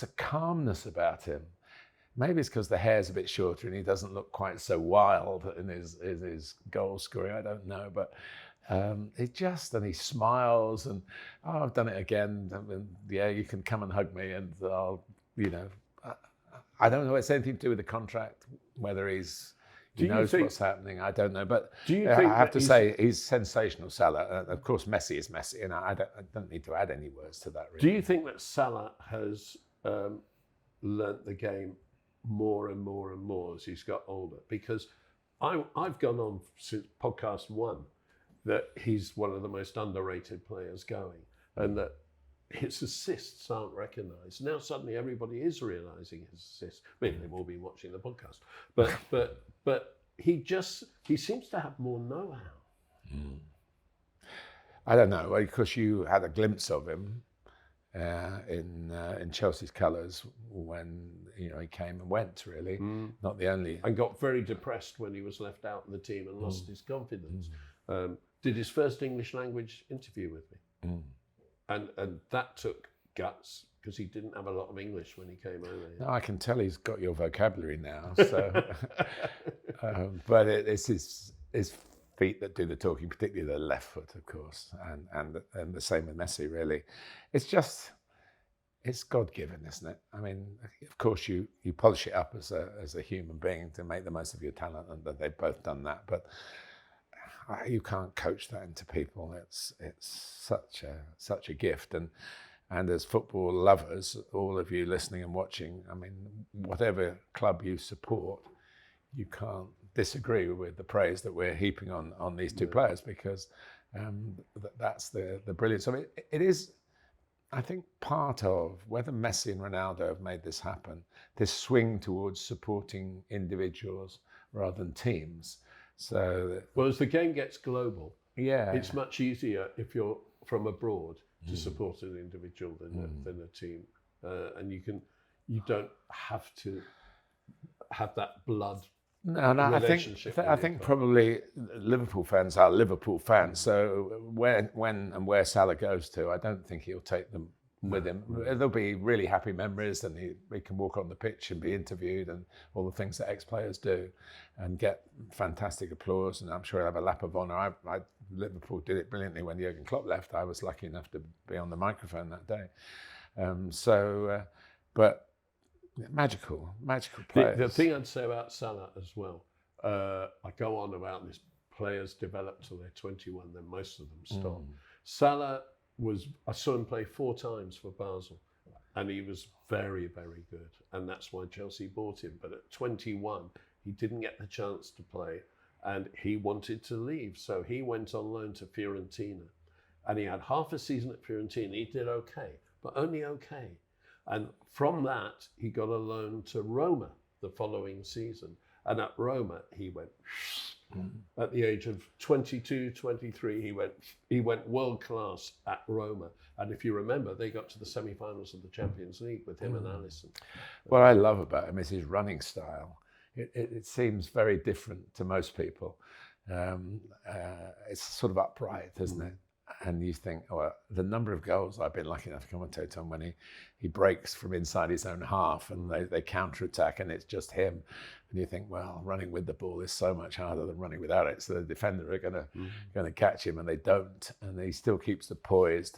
a calmness about him. Maybe it's because the hair's a bit shorter and he doesn't look quite so wild in his goal scoring. I don't know, but he smiles and I've done it again. I mean, you can come and hug me and I'll, I don't know. It's anything to do with the contract, whether he knows what's happening. I don't know. But do you think I have to say he's sensational, Salah. Of course, Messi is Messi, and I don't need to add any words to that, really. Do you think that Salah has learnt the game more and more and more as he's got older? Because I've gone on since podcast 1 that he's one of the most underrated players going, and that his assists aren't recognised. Now suddenly everybody is realising his assists. I mean, they've all been watching the podcast, but he seems to have more know-how. I don't know. Of course, you had a glimpse of him in Chelsea's colours when he came and went. Really, not the only. And got very depressed when he was left out in the team and lost his confidence. Did his first English language interview with me. And that took guts, because he didn't have a lot of English when he came over here. No, I can tell he's got your vocabulary now. So, but it's his feet that do the talking, particularly the left foot, of course, and the same with Messi. Really, it's God-given, isn't it? I mean, of course, you polish it up as a human being to make the most of your talent, and they've both done that, but. You can't coach that into people. It's such a gift, and as football lovers, all of you listening and watching, I mean, whatever club you support, you can't disagree with the praise that we're heaping on these two players, because that's the brilliance of it. It is, I think, part of whether Messi and Ronaldo have made this happen. This swing towards supporting individuals rather than teams. So, well, as the game gets global, yeah, it's much easier if you're from abroad to support an individual than a team, and you don't have to have that blood. No, I think probably Liverpool fans are Liverpool fans. So where Salah goes to, I don't think he'll take them with him. There'll be really happy memories, and he can walk on the pitch and be interviewed, and all the things that ex-players do, and get fantastic applause. And I'm sure he'll have a lap of honour. Liverpool did it brilliantly when Jurgen Klopp left. I was lucky enough to be on the microphone that day. But magical players. The thing I'd say about Salah as well, I go on about this, players develop till they're 21, then most of them stop. Salah I saw him play 4 times for Basel, and he was very, very good. And that's why Chelsea bought him. But at 21, he didn't get the chance to play, and he wanted to leave. So he went on loan to Fiorentina, and he had half a season at Fiorentina. He did okay, but only okay. And from that, he got a loan to Roma the following season. And at Roma, he went, at the age of 22, 23, he went world class at Roma. And if you remember, they got to the semi-finals of the Champions League with him and Alisson. What I love about him is his running style. It seems very different to most people. It's sort of upright, isn't it? And you think, well, the number of goals I've been lucky enough to commentate on when he breaks from inside his own half and they counter-attack and it's just him. And you think, well, running with the ball is so much harder than running without it. So the defender are going to catch him, and they don't. And he still keeps the poise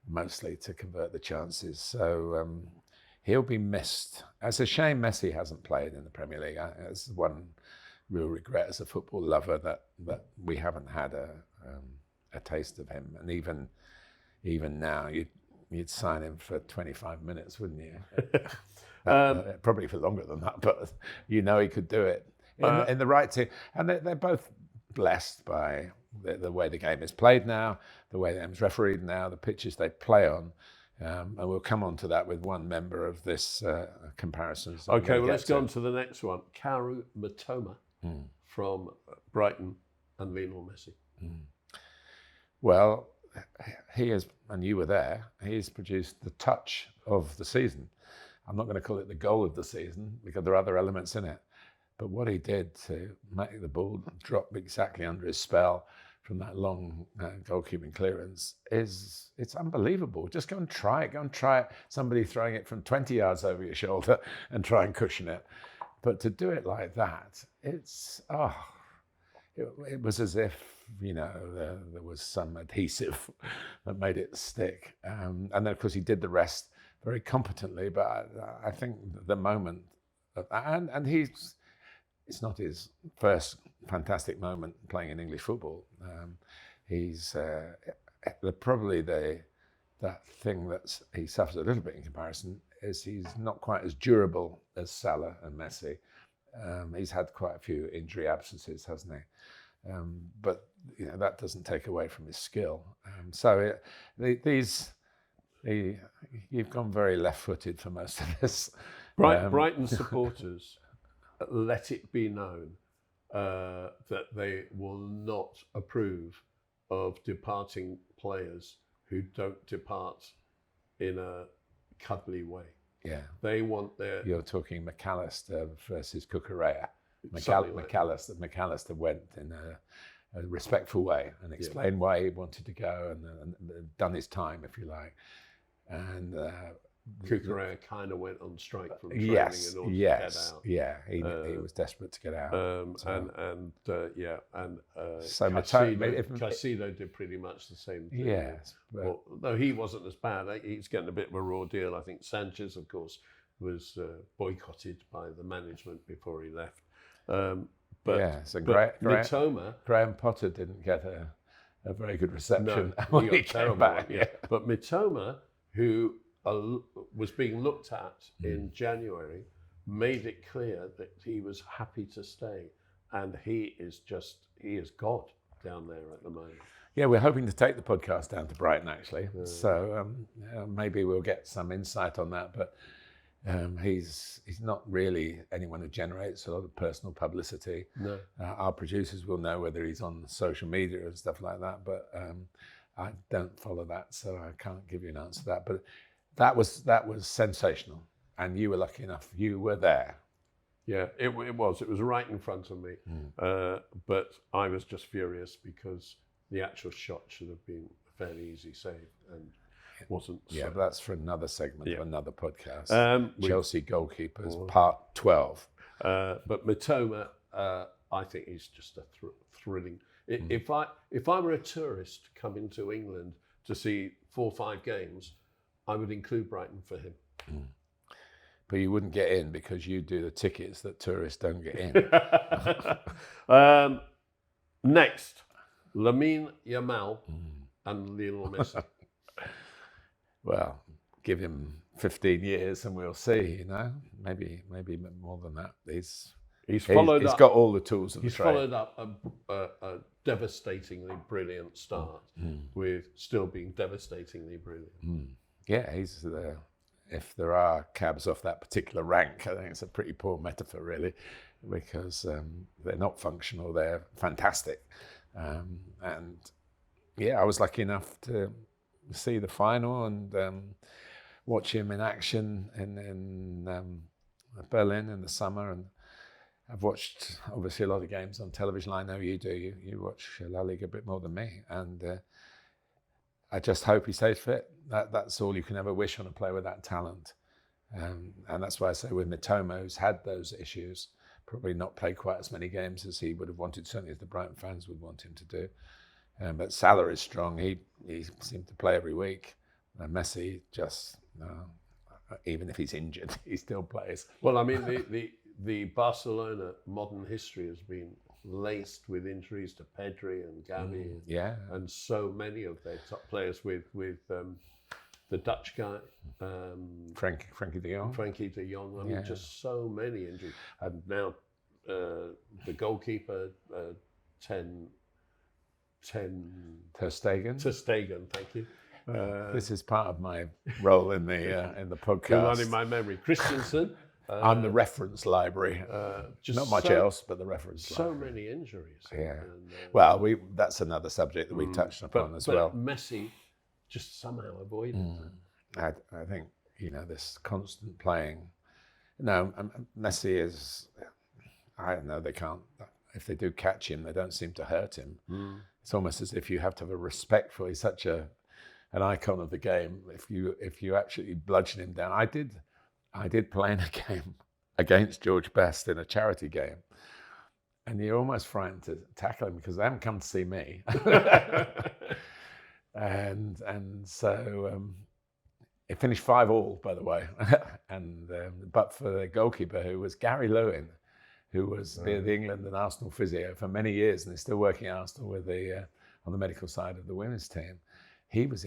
mostly to convert the chances. So he'll be missed. It's a shame Messi hasn't played in the Premier League. It's one real regret as a football lover that we haven't had a taste of him. And even now, you'd sign him for 25 minutes, wouldn't you? Probably for longer than that, but he could do it in the right team. And they're both blessed by the way the game is played now, the way the game's refereed now, the pitches they play on. And we'll come on to that with one member of this comparison. Okay, well, let's go on to the next one. Kaoru Mitoma from Brighton and Lionel Messi. Well, he has, and you were there, he's produced the touch of the season. I'm not going to call it the goal of the season because there are other elements in it. But what he did to make the ball drop exactly under his spell from that long goalkeeping clearance it's unbelievable. Just go and try it. Go and try it. Somebody throwing it from 20 yards over your shoulder and try and cushion it. But to do it like that, it was as if, there was some adhesive that made it stick. And then, of course, he did the rest very competently. But I think the moment, and it's not his first fantastic moment playing in English football. He's probably that thing that he suffers a little bit in comparison is he's not quite as durable as Salah and Messi. He's had quite a few injury absences, hasn't he? But that doesn't take away from his skill. You've gone very left-footed for most of this. Brighton supporters, let it be known that they will not approve of departing players who don't depart in a cuddly way. Yeah. They want their... You're talking McAllister versus Cucurella. McAllister went in a respectful way and explained why he wanted to go and done his time, if you like. And Cucurella kind of went on strike from training in order to get out. Yeah, he was desperate to get out. So Caicedo did pretty much the same thing. Yes, though he wasn't as bad. He's getting a bit of a raw deal. I think Sanchez, of course, was boycotted by the management before he left. Mitoma, Graham Potter didn't get a very good reception when he came back. Yeah. But Mitoma, who was being looked at in January, made it clear that he was happy to stay, and he is God down there at the moment. Yeah, we're hoping to take the podcast down to Brighton actually, so maybe we'll get some insight on that. But He's not really anyone who generates a lot of personal publicity. No. Our producers will know whether he's on social media and stuff like that, but I don't follow that, so I can't give you an answer to that. But that was sensational, and you were lucky enough. You were there. Yeah, it was. It was right in front of me. But I was just furious because the actual shot should have been a fairly easy save and wasn't. Yeah, so. but that's for another segment of another podcast. Chelsea goalkeepers, part 12. But Mitoma, I think he's just a thrilling. If I were a tourist coming to England to see 4 or 5 games, I would include Brighton for him. But you wouldn't get in because you do the tickets that tourists don't get in. Next, Lamine Yamal and Lionel Messi. Well, give him 15 years and we'll see, you know. Maybe more than that. He's got all the tools of the trade. He's followed up a devastatingly brilliant start with still being devastatingly brilliant. Yeah, he's if there are cabs off that particular rank, I think it's a pretty poor metaphor, really, because they're not functional, they're fantastic. And yeah, I was lucky enough to see the final and watch him in action in Berlin in the summer. And I've watched obviously a lot of games on television. I know you do. You watch La Liga a bit more than me, and I just hope he stays fit. That's all you can ever wish on a player with that talent. And that's why I say with Mitoma, who's had those issues, probably not played quite as many games as he would have wanted, certainly as the Brighton fans would want him to do. But Salah is strong. He seemed to play every week. And Messi just, even if he's injured, he still plays. Well, I mean, the Barcelona modern history has been laced with injuries to Pedri and Gavi and so many of their top players with the Dutch guy, Frankie de Jong. I mean, just so many injuries. And now the goalkeeper, Ter Stegen, thank you. This is part of my role in the podcast. Not in my memory. Christensen. I'm the reference library. Just not much else, but the reference library. So many injuries. Yeah. Well, that's another subject that we touched upon as well. Messi just somehow avoided that. I think, this constant playing. No, Messi is, I don't know, they can't, if they do catch him, they don't seem to hurt him. It's almost as if you have to have a respect for, he's such an icon of the game. If you actually bludgeon him down. I did play in a game against George Best in a charity game, and you're almost frightened to tackle him because they haven't come to see me. and so it finished 5-5, by the way. And but for the goalkeeper, who was Gary Lewin, who was the England and Arsenal physio for many years, and is still working at Arsenal with on the medical side of the women's team. He was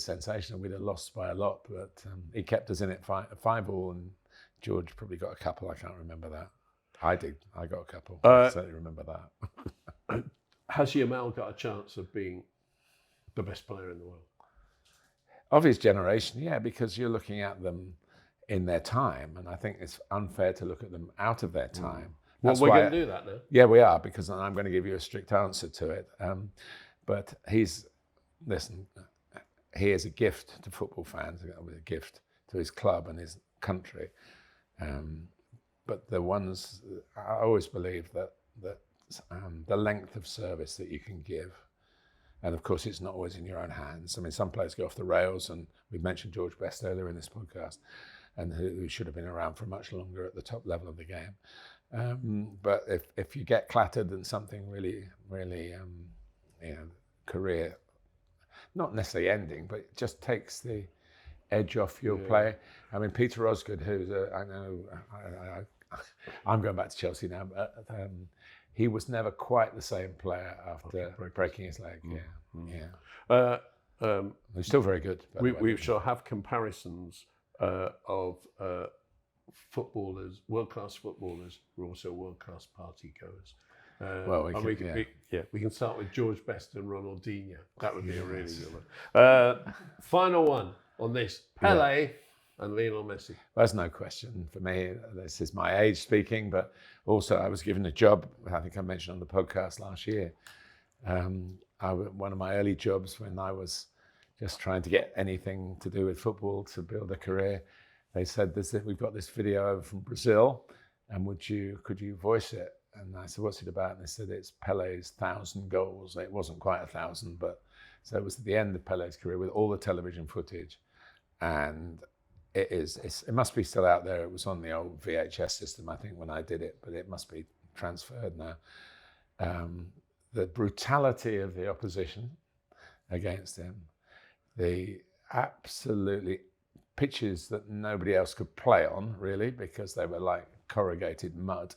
sensational. We'd have lost by a lot, but he kept us in it 5-5, and George probably got a couple. I can't remember that. I did. I got a couple. I certainly remember that. Has Yamal got a chance of being the best player in the world? Of his generation, yeah, because you're looking at them in their time, and I think it's unfair to look at them out of their time. Well, we're going to do that now. Yeah, we are, because I'm going to give you a strict answer to it. But listen, he is a gift to football fans, a gift to his club and his country. But the ones, I always believe that the length of service that you can give, and of course it's not always in your own hands. I mean, some players go off the rails, and we mentioned George Best earlier in this podcast, and who should have been around for much longer at the top level of the game. But if you get clattered and something really, career, not necessarily ending, but it just takes the edge off your play. I mean, Peter Osgood, who's I'm going back to Chelsea now, but he was never quite the same player after breaking his leg. He's still very good. We shall have comparisons of footballers, world-class footballers, who are also world-class party goers. We can start with George Best and Ronaldinho. That would be a really good one. Final one on this: Pele And Lionel Messi. There's no question for me. This is my age speaking, but also I was given a job, I think I mentioned on the podcast last year. One of my early jobs when I was just trying to get anything to do with football to build a career, they said, we've got this video over from Brazil, and could you voice it? And I said, what's it about? And they said, it's Pele's 1,000 goals. It wasn't quite 1,000, but so it was at the end of Pele's career with all the television footage. And it must be still out there. It was on the old VHS system, I think, when I did it, but it must be transferred now. The brutality of the opposition against him, the absolutely pitches that nobody else could play on, really, because they were like corrugated mud.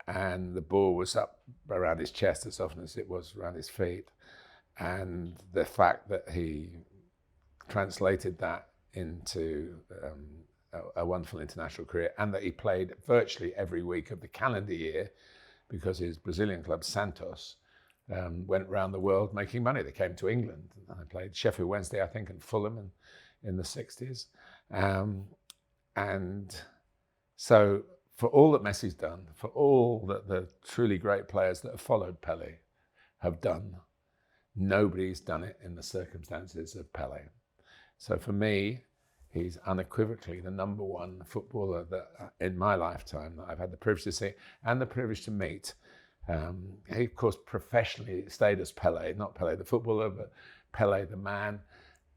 And the ball was up around his chest as often as it was around his feet. And the fact that he translated that into a wonderful international career, and that he played virtually every week of the calendar year because his Brazilian club, Santos, went around the world making money. They came to England. I played Sheffield Wednesday, I think, and Fulham in the 60s. And so for all that Messi's done, for all that the truly great players that have followed Pele have done, nobody's done it in the circumstances of Pele. So for me, he's unequivocally the number one footballer that in my lifetime that I've had the privilege to see and the privilege to meet. He, of course, professionally stayed as Pele, not Pele the footballer, but Pele the man.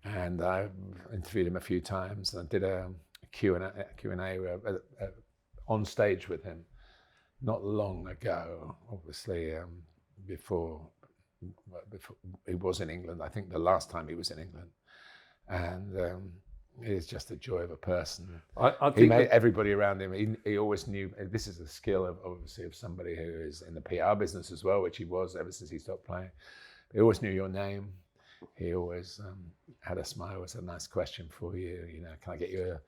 And I interviewed him a few times and I did a Q&A on stage with him not long ago, obviously before he was in England. I think the last time he was in England. And he's just a joy of a person. I think he made everybody around him. He always knew, this is a skill of obviously of somebody who is in the PR business as well, which he was ever since he stopped playing. He always knew your name. He always had a smile. Always a nice question for you. You know, can I get you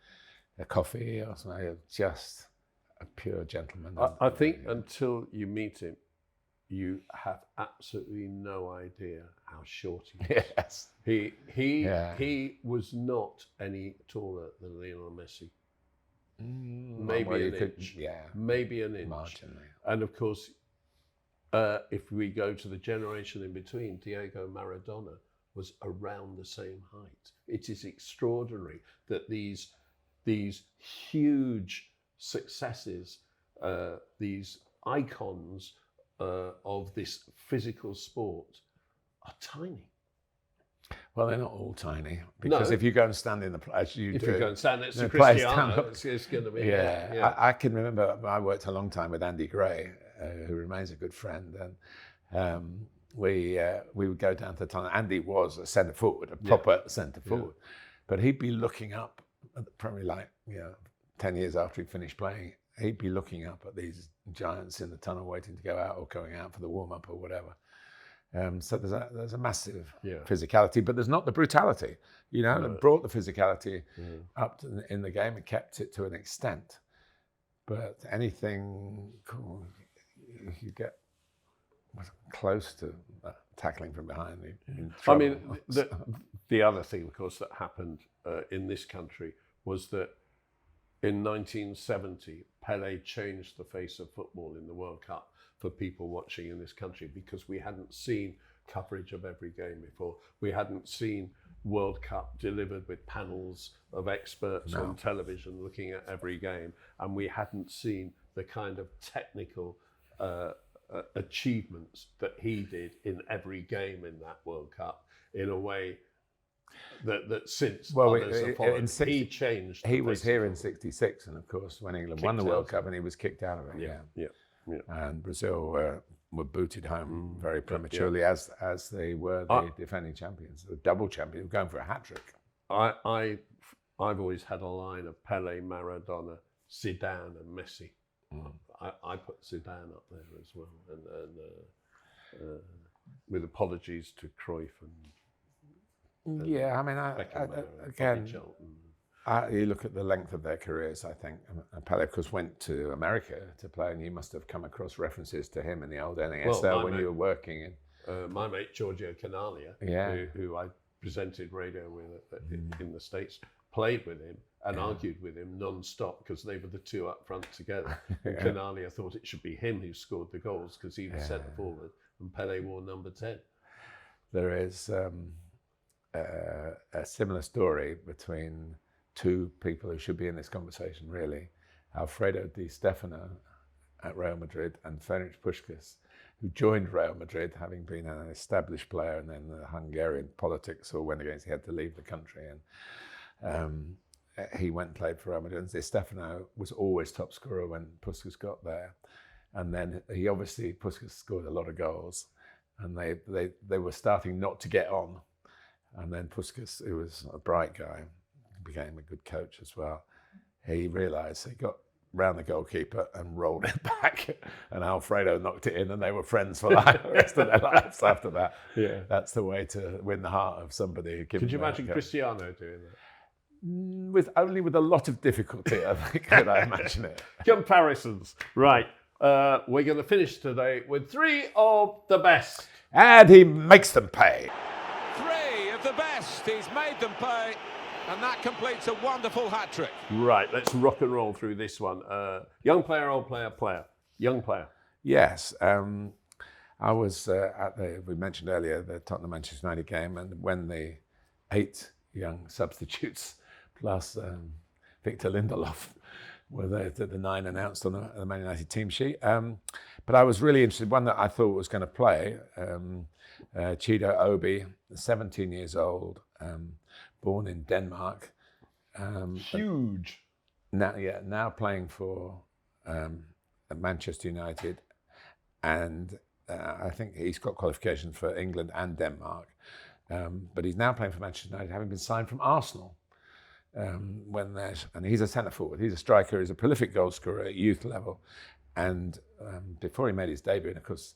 a coffee or something? Just a pure gentleman. I think until you meet him, you have absolutely no idea how short he is. Yes. He was not any taller than Lionel Messi. Maybe an inch. Maybe an inch. Marginally. And of course, if we go to the generation in between, Diego Maradona was around the same height. It is extraordinary that these huge successes, these icons of this physical sport are tiny. Well, they're not all tiny, because if you go and stand in the place, if you go and stand next to Cristiano, it's going to be. I can remember I worked a long time with Andy Gray, who remains a good friend, and we would go down to the tunnel. Andy was a centre forward, a proper centre forward, but he'd be looking up, probably like 10 years after he finished playing. He'd be looking up at these giants in the tunnel waiting to go out or going out for the warm-up or whatever. So there's a massive physicality, but there's not the brutality. That brought the physicality up in the game and kept it to an extent. But anything you get close to tackling from behind, in trouble. I mean, the other thing, of course, that happened in this country was that in 1970, Pele changed the face of football in the World Cup for people watching in this country, because we hadn't seen coverage of every game before. We hadn't seen World Cup delivered with panels of experts on television looking at every game, and we hadn't seen the kind of technical achievements that he did in every game in that World Cup in a way that since others have followed. He changed. He was here in '66, and of course, when England won the World Cup, and he was kicked out of it. Yeah. And Brazil were booted home very prematurely, as they were the defending champions, the double champions, going for a hat trick. I've always had a line of Pele, Maradona, Zidane, and Messi. I put Zidane up there as well, and with apologies to Cruyff and I mean, again, you look at the length of their careers. I think Pele, of course, went to America to play, and you must have come across references to him in the old NASL when you were working in. My mate Giorgio Canalia, who I presented radio with in the States, played with him and argued with him non-stop because they were the two up front together. And Canalia thought it should be him who scored the goals because he was centre forward and Pele wore number 10. There is a similar story between two people who should be in this conversation, really. Alfredo Di Stefano at Real Madrid and Ferenc Puskás, who joined Real Madrid having been an established player, and then the Hungarian politics all went against, he had to leave the country, and he went and played for Real Madrid. And Di Stefano was always top scorer when Puskás got there. And then Puskás scored a lot of goals, and they were starting not to get on. And then Puskás, who was a bright guy, became a good coach as well. He realised he got round the goalkeeper and rolled it back, and Alfredo knocked it in, and they were friends for the rest of their lives after that. Yeah, that's the way to win the heart of somebody. Could you imagine Cristiano doing that? With a lot of difficulty, I think. Could I imagine it? Comparisons, right? We're going to finish today with 3 of the best, and he makes them pay. 3 of the best. He's made them pay. And that completes a wonderful hat-trick. Right, let's rock and roll through this one. Young player, old player, player. Young player. Yes. I was we mentioned earlier, the Tottenham-Manchester United game, and when the 8 young substitutes plus Victor Lindelof were the 9 announced on the Man United team sheet. But I was really interested, one that I thought was going to play, Chido Obi, 17 years old, born in Denmark. Huge. Now playing for Manchester United, and I think he's got qualifications for England and Denmark. But he's now playing for Manchester United, having been signed from Arsenal. And he's a centre forward. He's a striker. He's a prolific goal scorer at youth level. And before he made his debut, and of course,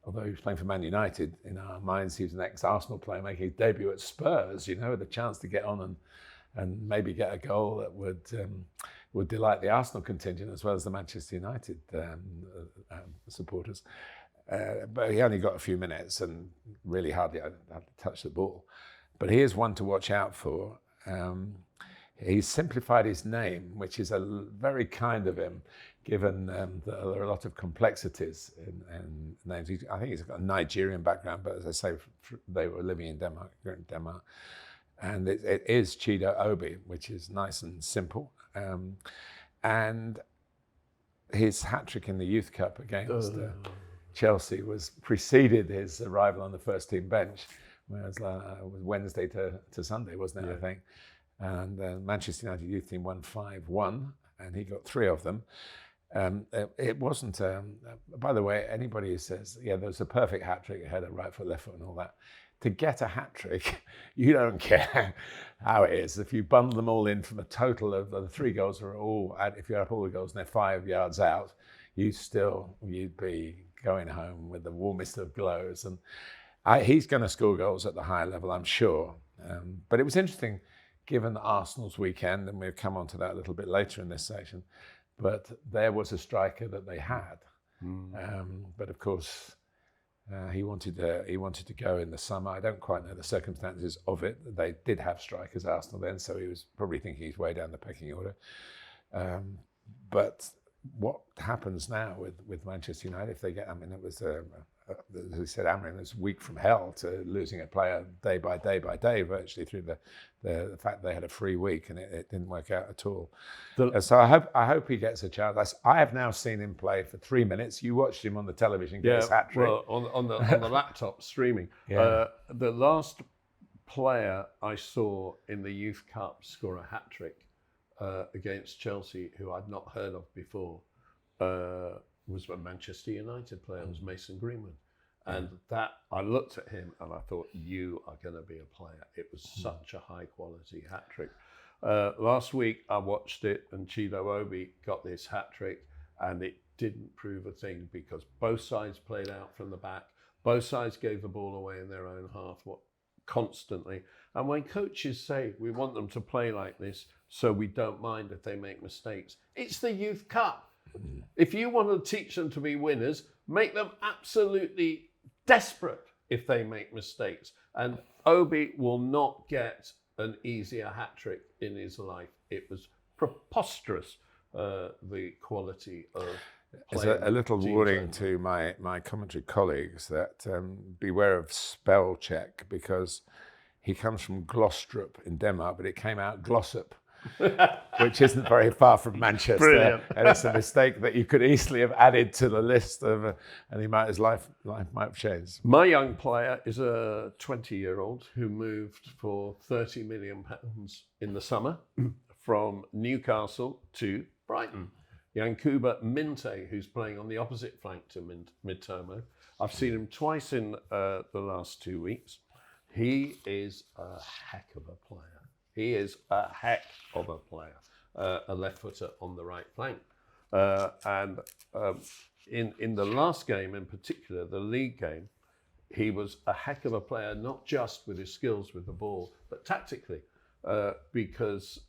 although he was playing for Man United, in our minds, he was an ex-Arsenal player making his debut at Spurs, with a chance to get on and maybe get a goal that would delight the Arsenal contingent as well as the Manchester United supporters. But he only got a few minutes and really hardly had to touch the ball. But he is one to watch out for. He's simplified his name, which is very kind of him, given that there are a lot of complexities in names. I think he's got a Nigerian background, but as I say, they were living in Denmark, and it is Chido Obi, which is nice and simple. And his hat-trick in the Youth Cup against Chelsea preceded his arrival on the first team bench, whereas it was Wednesday to Sunday, wasn't it, I think? And the Manchester United youth team won 5-1, and he got 3 of them. It wasn't, by the way, anybody who says, there was a perfect hat-trick, header, right foot, left foot, and all that, to get a hat-trick, you don't care how it is. If you bundle them all in from a total of the 3 goals are all, if you add up all the goals and they're 5 yards out, you'd be going home with the warmest of glows. And he's going to score goals at the high level, I'm sure. But it was interesting, given Arsenal's weekend, and we'll come on to that a little bit later in this section, but there was a striker that they had. But of course, he wanted to go in the summer. I don't quite know the circumstances of it. They did have strikers, Arsenal, then, so he was probably thinking he's way down the pecking order. But what happens now with Manchester United, if they get, it was, as we said, Amrin was a week from hell to losing a player day by day, virtually through the fact they had a free week, and it didn't work out at all. So I hope he gets a chance. I have now seen him play for 3 minutes. You watched him on the television get his hat trick. Well, on the laptop streaming. The last player I saw in the Youth Cup score a hat trick against Chelsea, who I'd not heard of before, was a Manchester United player. It was Mason Greenwood. And that, I looked at him and I thought, you are going to be a player. It was such a high quality hat trick. Last week I watched it, and Chido Obi got this hat trick, and it didn't prove a thing because both sides played out from the back. Both sides gave the ball away in their own half constantly. And when coaches say we want them to play like this so we don't mind if they make mistakes, it's the Youth Cup. If you want to teach them to be winners, make them absolutely desperate if they make mistakes. And Obi will not get an easier hat-trick in his life. It was preposterous, the quality of It's playing. a little teams warning over. to my commentary colleagues that beware of spell check, because he comes from Glostrup in Denmark, but it came out Glossop, which isn't very far from Manchester. Brilliant. And it's a mistake that you could easily have added to the list of, and his life might have changed. My young player is a 20-year-old who moved for £30 million in the summer from Newcastle to Brighton. Yankuba Minte, who's playing on the opposite flank to Mitoma. I've seen him twice in the last 2 weeks. He is a heck of a player. He is a heck of a player. A left footer on the right flank. In the last game in particular, the league game, he was a heck of a player, not just with his skills with the ball, but tactically, because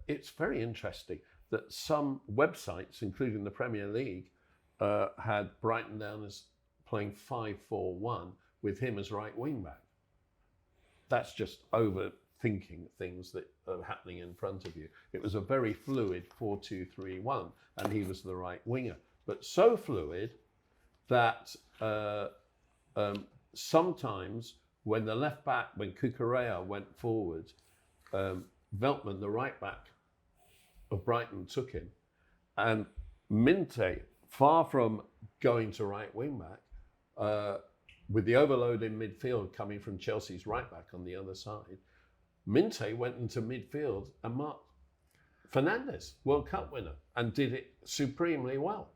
it's very interesting that some websites, including the Premier League, had Brighton down as playing 5-4-1 with him as right wing back. That's just overthinking things that are happening in front of you. It was a very fluid 4-2-3-1, and he was the right winger. But so fluid that sometimes when the left back, when Cucurella went forward, Veltman, the right back of Brighton, took him. And Minte, far from going to right wing back, with the overload in midfield coming from Chelsea's right back on the other side, Minte went into midfield and marked Fernandes, World Cup winner, and did it supremely well.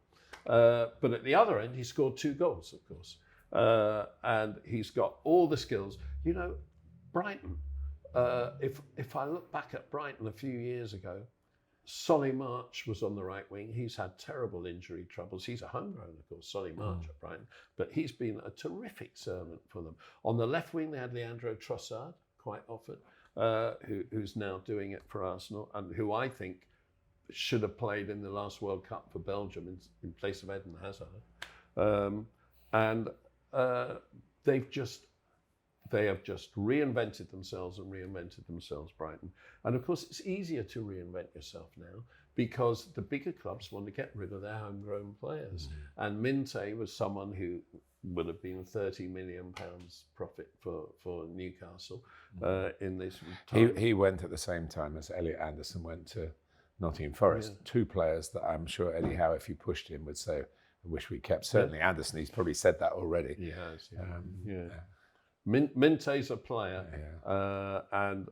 But at the other end, he scored 2 goals, of course. And he's got all the skills. You know, Brighton, if I look back at Brighton a few years ago, Solly March was on the right wing. He's had terrible injury troubles. He's a homegrown, of course, Solly March at Brighton, but he's been a terrific servant for them. On the left wing, they had Leandro Trossard quite often, who's now doing it for Arsenal, and who I think should have played in the last World Cup for Belgium in place of Eden Hazard. They have just reinvented themselves, Brighton. And of course, it's easier to reinvent yourself now because the bigger clubs want to get rid of their homegrown players. And Minte was someone who would have been £30 million profit for Newcastle in this time. He went at the same time as Elliot Anderson went to Nottingham Forest. Yeah. 2 players that I'm sure Eddie Howe, if you pushed him, would say, I wish we kept. Certainly Anderson, he's probably said that already. He has, Minte's a player, and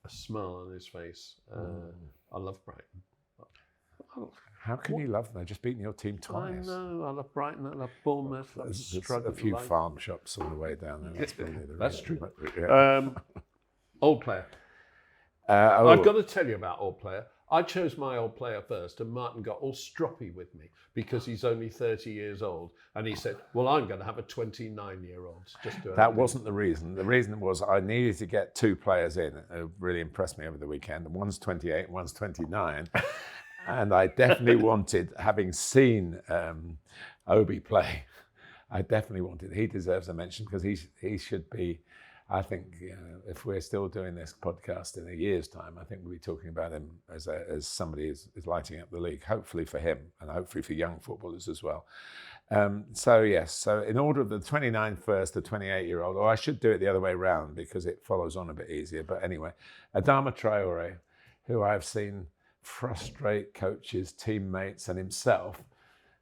a smile on his face. I love Brighton. How can you love them? They've just beaten your team twice. I know. I love Brighton. I love Bournemouth. There's a few farm shops all the way down there. That's true. Old player. I've got to tell you about old player. I chose my old player first, and Martin got all stroppy with me because he's only 30 years old. And he said, well, I'm going to have a 29-year-old. That wasn't the reason. The reason was I needed to get 2 players in who really impressed me over the weekend. And one's 28, one's 29. And I definitely wanted, having seen Obi play, I definitely wanted, he deserves a mention because he should be, I think, if we're still doing this podcast in a year's time, I think we'll be talking about him as somebody who's lighting up the league, hopefully for him and hopefully for young footballers as well. So in order of the 29 first, the 28-year-old, or I should do it the other way around because it follows on a bit easier. But anyway, Adama Traore, who I've seen frustrate coaches, teammates and himself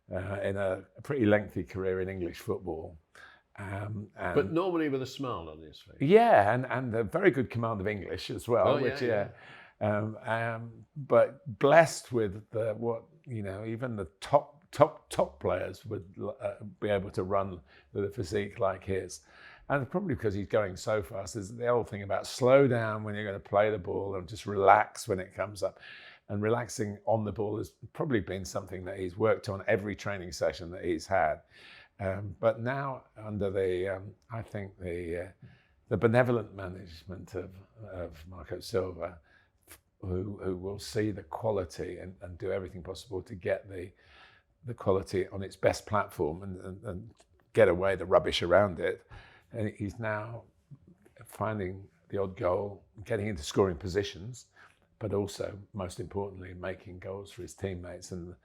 in a pretty lengthy career in English football. But normally with a smile on his face. Yeah, and a very good command of English as well. But blessed with even the top players would be able to run with a physique like his. And probably because he's going so fast, there's the old thing about slow down when you're going to play the ball and just relax when it comes up. And relaxing on the ball has probably been something that he's worked on every training session that he's had. But now, under the benevolent management of Marco Silva, who will see the quality and do everything possible to get the quality on its best platform and get away the rubbish around it, and he's now finding the odd goal, getting into scoring positions, but also, most importantly, making goals for his teammates. And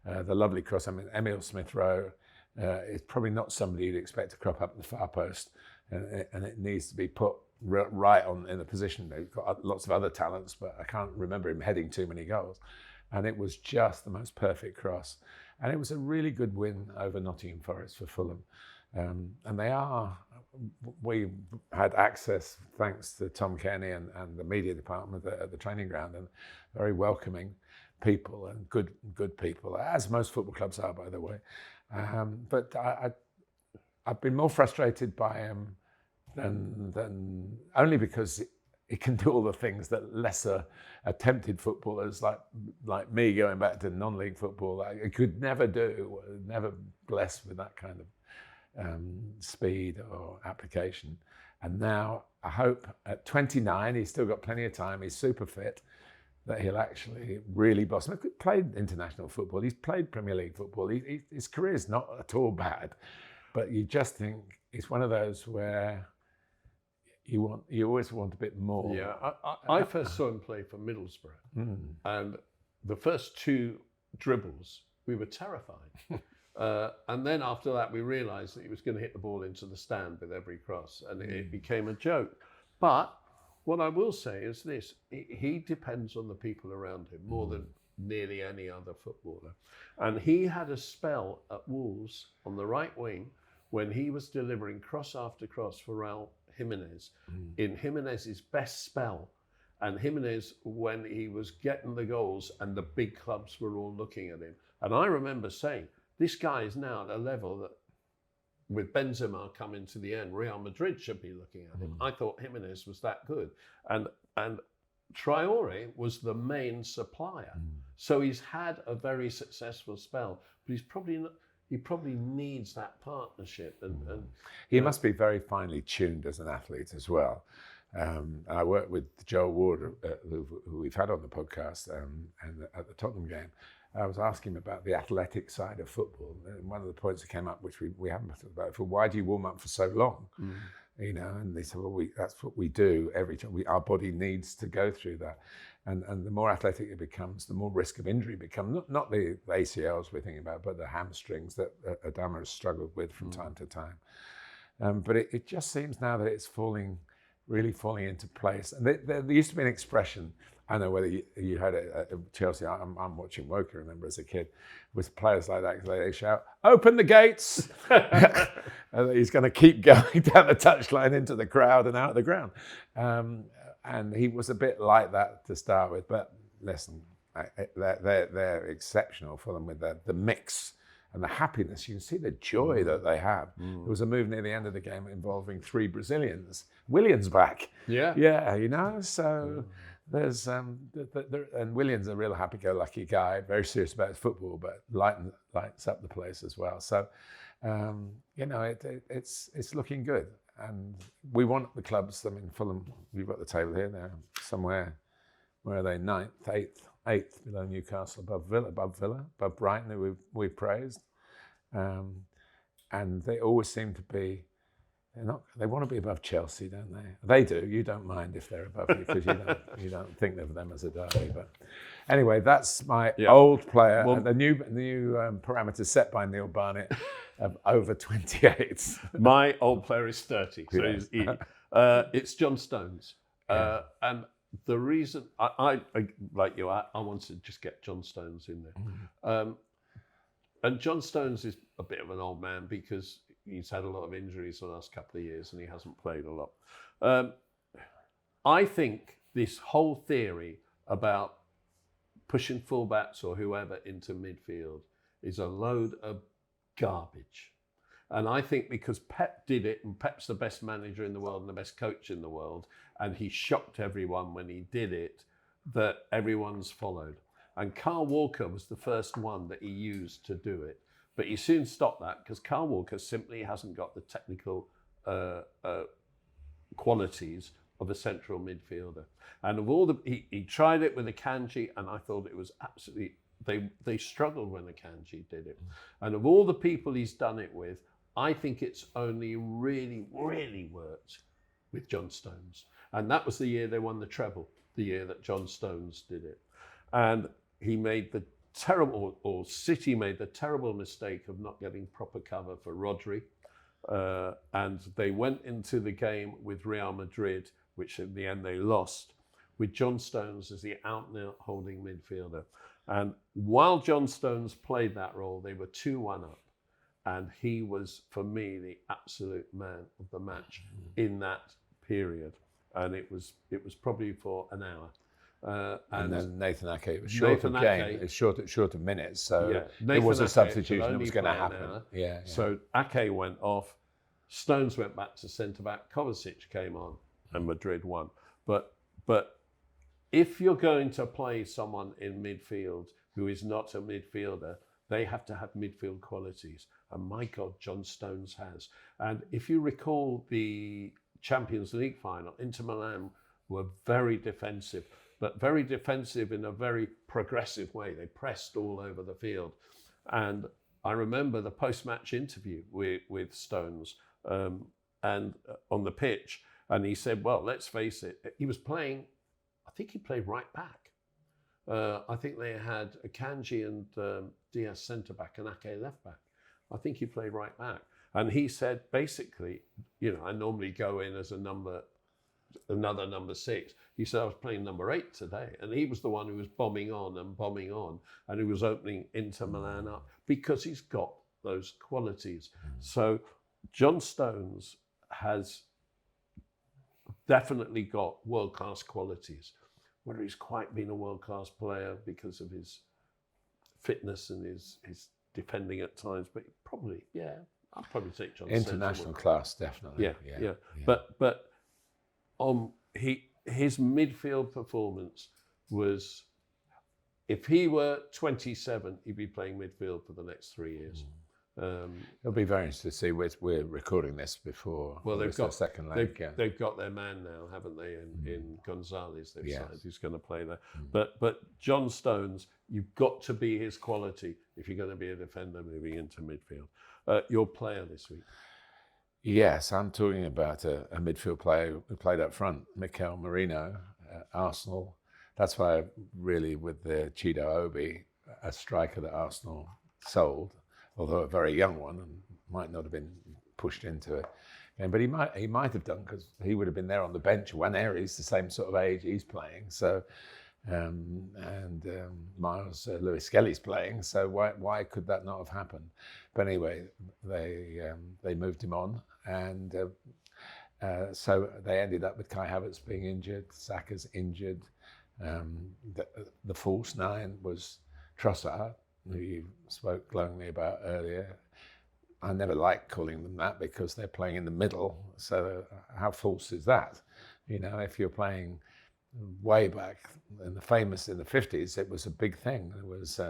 the lovely cross, I mean, Emile Smith-Rowe is probably not somebody you'd expect to crop up in the far post, and it needs to be put right on in the position. They've got lots of other talents, but I can't remember him heading too many goals. And it was just the most perfect cross. And it was a really good win over Nottingham Forest for Fulham. And we had access, thanks to Tom Kenny and the media department at the training ground, and very welcoming people and good people, as most football clubs are, by the way. But I've been more frustrated by him than only because it can do all the things that lesser attempted footballers like me going back to non-league football I could never do, never blessed with that kind of speed or application. And now I hope at 29, he's still got plenty of time, he's super fit, that he'll actually really boss. He's played international football, he's played Premier League football, his career's not at all bad, but you just think it's one of those where you always want a bit more. Yeah, I first saw him play for Middlesbrough, and the first 2 dribbles, we were terrified. And then after that, we realised that he was going to hit the ball into the stand with every cross, and it became a joke. But what I will say is this: he depends on the people around him more than nearly any other footballer. And he had a spell at Wolves on the right wing when he was delivering cross after cross for Raul Jimenez in Jimenez's best spell. And Jimenez, when he was getting the goals and the big clubs were all looking at him. And I remember saying, this guy is now at a level that, with Benzema coming to the end, Real Madrid should be looking at him. I thought Jimenez was that good. And Traore was the main supplier. So he's had a very successful spell, but he's probably not, he probably needs that partnership. And he must be very finely tuned as an athlete as well. I worked with Joel Ward, who we've had on the podcast, and at the Tottenham game, I was asking him about the athletic side of football. And one of the points that came up, which we haven't talked about, for why do you warm up for so long? You know, and they said, well, that's what we do every time. Our body needs to go through that. And the more athletic it becomes, the more risk of injury becomes. Not the ACLs we're thinking about, but the hamstrings that Adama has struggled with from time to time. But it just seems now that it's really falling into place. And there used to be an expression, I don't know whether you heard it at Chelsea, I'm watching Woker, remember, as a kid, with players like that, they shout, "Open the gates!" And he's going to keep going down the touchline into the crowd and out of the ground. And he was a bit like that to start with, but listen, they're exceptional for them with the mix and the happiness. You can see the joy that they have. There was a move near the end of the game involving 3 Brazilians. Williams back. Yeah, you know, so there's, and Williams a real happy-go-lucky guy, very serious about his football, but lights up the place as well. So, you know, it's looking good. And we want the clubs, I mean, Fulham, you've got the table here, they're somewhere, where are they, 9th, 8th below Newcastle, above Brighton, who we've praised. And they always seem to be, they want to be above Chelsea, don't they? They do, you don't mind if they're above you, because you don't think of them as a derby. But anyway, that's my old player, and the new parameter set by Neil Barnett of over 28. My old player is 30, so it's John Stones. And the reason, I like you, I wanted to just get John Stones in there. And John Stones is a bit of an old man because he's had a lot of injuries the last couple of years and he hasn't played a lot. I think this whole theory about pushing fullbacks or whoever into midfield is a load of garbage. And I think because Pep did it, and Pep's the best manager in the world and the best coach in the world, and he shocked everyone when he did it, that everyone's followed. And Carl Walker was the first one that he used to do it. But he soon stopped that because Carl Walker simply hasn't got the technical qualities of a central midfielder. And of all he tried it with Akanji, and I thought it was absolutely, they struggled when Akanji did it. And of all the people he's done it with, I think it's only really, really worked with John Stones. And that was the year they won the treble, the year that John Stones did it. And he made the terrible, or City made the terrible mistake of not getting proper cover for Rodri. And they went into the game with Real Madrid, which in the end they lost, with John Stones as the out-and-out holding midfielder. And while John Stones played that role, they were 2-1 up. And he was, for me, the absolute man of the match in that period. And it was probably for an hour. And then Nathan Ake was short of game. It was short of minutes, so it was a substitution that was going to happen. Yeah. So Ake went off. Stones went back to centre back. Kovacic came on, and Madrid won. But if you're going to play someone in midfield who is not a midfielder, they have to have midfield qualities. And my God, John Stones has. And if you recall the Champions League final, Inter Milan were very defensive, but very defensive in a very progressive way. They pressed all over the field. And I remember the post-match interview with Stones and on the pitch. And he said, well, let's face it, he was playing, I think he played right back. I think they had Akanji and Diaz centre-back and Ake left-back. I think he played right back. And he said, basically, I normally go in as another number 6. He said, I was playing number 8 today. And he was the one who was bombing on. And he was opening Inter Milan up because he's got those qualities. So John Stones has definitely got world-class qualities. Whether he's quite been a world-class player because of his fitness and his defending at times, but probably, I'd probably take John Stones. International class, definitely. Yeah. But his midfield performance was, if he were 27, he'd be playing midfield for the next 3 years. It'll be very interesting to see. We're recording this before. Well, they've got the second leg. They've got their man now, haven't they? In Gonzalez, they've decided who's going to play there. But John Stones, you've got to be his quality if you're going to be a defender moving into midfield. Your player this week? Yes, I'm talking about a midfield player who played up front, Mikel Merino, Arsenal. That's why really, with the Chido Obi, a striker that Arsenal sold, although a very young one and might not have been pushed into it. But he might have done, because he would have been there on the bench. Waneri's the same sort of age he's playing. So, Miles Lewis Skelly's playing. So why could that not have happened? But anyway, they moved him on, and so they ended up with Kai Havertz being injured, Saka's injured. The false 9 was Trossard, who you spoke glowingly about earlier. I never like calling them that because they're playing in the middle. So how false is that? If you're playing way back in the 50s, it was a big thing. It was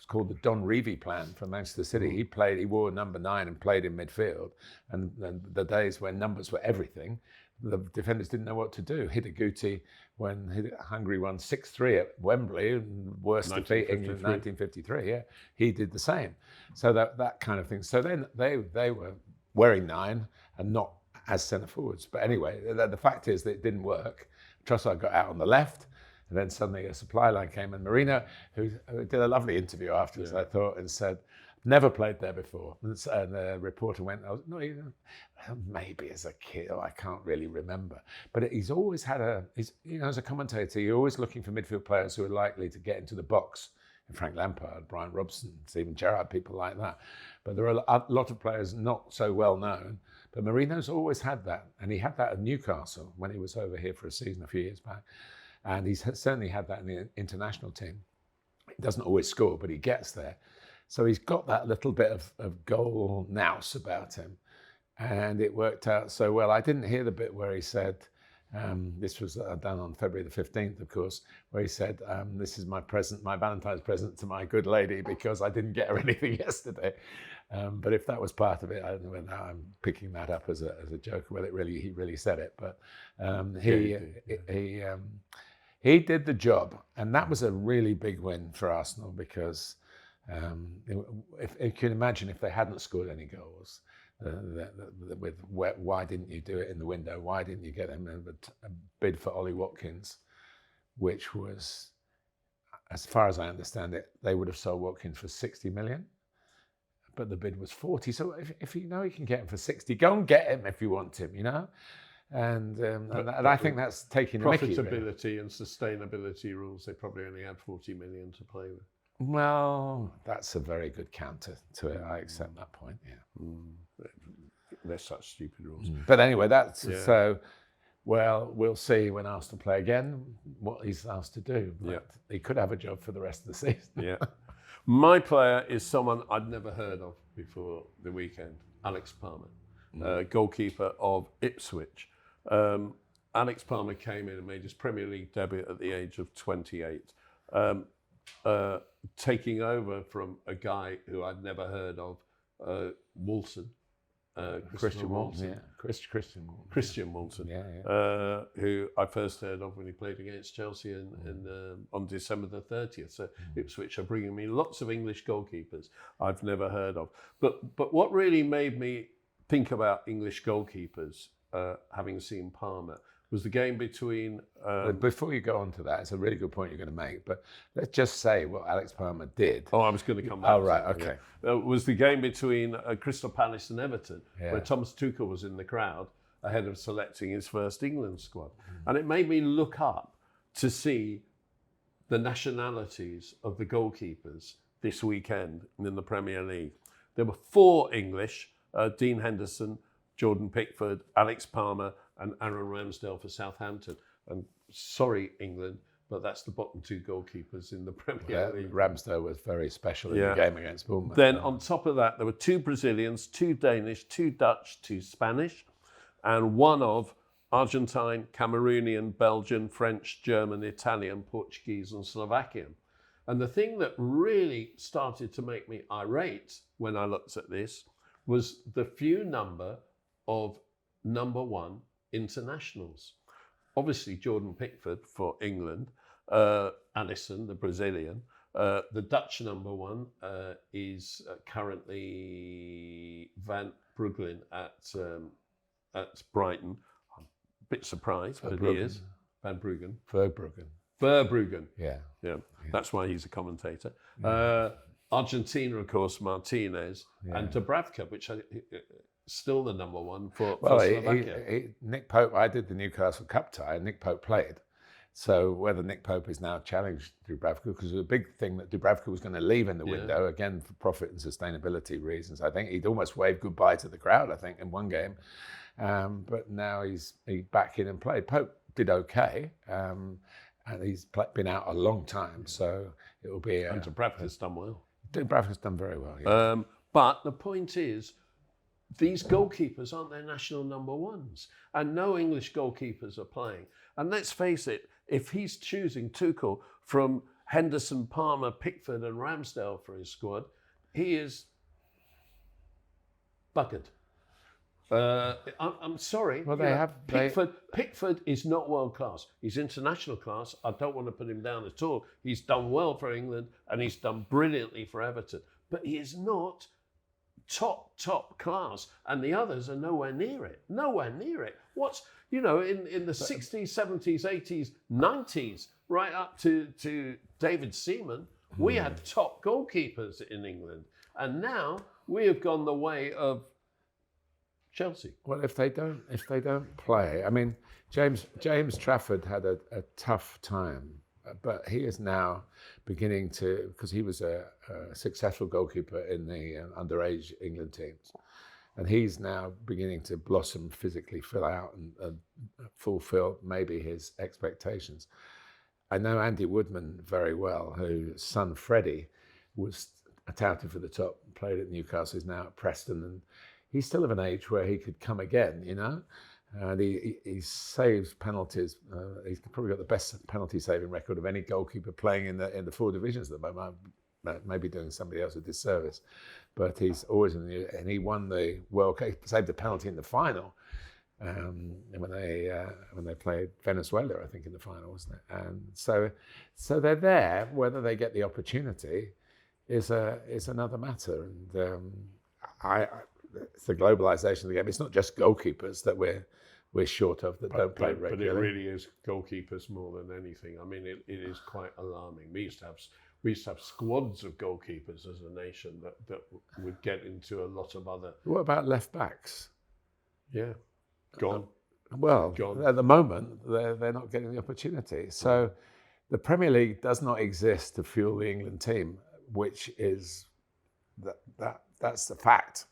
called the Don Revie plan from Manchester City. He wore number 9 and played in midfield. And the days when numbers were everything, the defenders didn't know what to do. Hidegkuti, when Hungary won 6-3 at Wembley, worst defeat in 1953, he did the same. So that kind of thing. So then they were wearing 9 and not as centre forwards. But anyway, the fact is that it didn't work. Trossard got out on the left, and then suddenly a supply line came, and Merino, who did a lovely interview afterwards, I thought, and said, never played there before. And the reporter went, maybe as a kid, I can't really remember. But he's always had as a commentator, you're always looking for midfield players who are likely to get into the box. Frank Lampard, Brian Robson, Steven Gerrard, people like that. But there are a lot of players not so well known. But Merino's always had that. And he had that at Newcastle when he was over here for a season a few years back. And he's certainly had that in the international team. He doesn't always score, but he gets there. So he's got that little bit of goal nous about him. And it worked out so well. I didn't hear the bit where he said, this was done on February the 15th, of course, where he said, this is my Valentine's present to my good lady, because I didn't get her anything yesterday. But if that was part of it, I don't know whether I'm picking that up as a joke, whether he really said it. But he did the job. And that was a really big win for Arsenal, because if you can imagine, if they hadn't scored any goals, Why didn't you do it in the window? Why didn't you get him a bid for Ollie Watkins, which was, as far as I understand it, they would have sold Watkins for 60 million, but the bid was 40. So if you know you can get him for 60, go and get him if you want him, you know? And I think that's taking the mickey. Profitability and sustainability rules, they probably only had 40 million to play with. Well, that's a very good counter to it. I accept that point, yeah. They're such stupid rules. But anyway, so, well, we'll see when Arsenal play again what he's asked to do. But he could have a job for the rest of the season. Yeah. My player is someone I'd never heard of before the weekend, Alex Palmer, goalkeeper of Ipswich. Alex Palmer came in and made his Premier League debut at the age of 28, taking over from a guy who I'd never heard of, Wilson. Christian Walton, Christian Walton, who I first heard of when he played against Chelsea on December the 30th. So Ipswich are bringing me lots of English goalkeepers I've never heard of. But what really made me think about English goalkeepers, having seen Palmer, was the game between... Before you go on to that, it's a really good point you're going to make, but let's just say what Alex Palmer did. Oh, I was going to come back. Oh, right, okay. Was the game between Crystal Palace and Everton, where Thomas Tuchel was in the crowd ahead of selecting his first England squad. And it made me look up to see the nationalities of the goalkeepers this weekend in the Premier League. There were 4 English, Dean Henderson, Jordan Pickford, Alex Palmer, and Aaron Ramsdale for Southampton. And sorry, England, but that's the bottom 2 goalkeepers in the Premier League. Ramsdale was very special in the game against Bournemouth. Then on top of that, there were 2 Brazilians, 2 Danish, 2 Dutch, 2 Spanish, and 1 of Argentine, Cameroonian, Belgian, French, German, Italian, Portuguese, and Slovakian. And the thing that really started to make me irate when I looked at this was the few number of number 1 internationals. Obviously, Jordan Pickford for England, Alisson, the Brazilian. The Dutch number 1 is currently Van Breugelen at Brighton. I'm a bit surprised, but he is. Van Breugelen. Verbruggen. Yeah. That's why he's a commentator. Argentina, of course, Martinez, and Dubravka, which still the number 1 for Slovakia. Nick Pope, I did the Newcastle Cup tie, and Nick Pope played. So whether Nick Pope is now challenged Dubravka, because it was a big thing that Dubravka was going to leave in the window, again, for profit and sustainability reasons. I think he'd almost waved goodbye to the crowd, I think, in one game. But now he's back in and played. Pope did okay, and he's been out a long time, so it will be... and Dubravka's done well. Dubravka's done very well, yeah. But the point is, these goalkeepers aren't their national number 1s, and no English goalkeepers are playing. And let's face it, if he's choosing Tuchel from Henderson, Palmer, Pickford and Ramsdale for his squad, he is buggered. I'm sorry. Well, Pickford is not world class. He's international class. I don't want to put him down at all. He's done well for England and he's done brilliantly for Everton. But he is not top class, and the others are nowhere near it. What's, in the 60s, 70s, 80s, 90s, right up to David Seaman, we had top goalkeepers in England, and now we have gone the way of Chelsea. Well, if they don't play, I mean, James Trafford had a tough time, but he is now beginning to, because he was a successful goalkeeper in the underage England teams, and he's now beginning to blossom physically, fill out and fulfill maybe his expectations. I know Andy Woodman very well, whose son Freddie was touted for the top, played at Newcastle, is now at Preston, and he's still of an age where he could come again, and he saves penalties. He's probably got the best penalty saving record of any goalkeeper playing in the 4 divisions at the moment. Maybe doing somebody else a disservice, but he's always and he won the World Cup. He saved the penalty in the final when they played Venezuela, I think, in the final, wasn't it? And so they're there. Whether they get the opportunity is another matter. And it's the globalization of the game. It's not just goalkeepers that we're short of that don't play regularly. But it really is goalkeepers more than anything. I mean, it is quite alarming. We used to have squads of goalkeepers as a nation that would get into a lot of other. What about left backs? Yeah, gone. At the moment, they're not getting the opportunity. So the Premier League does not exist to fuel the England team, which is that's the fact.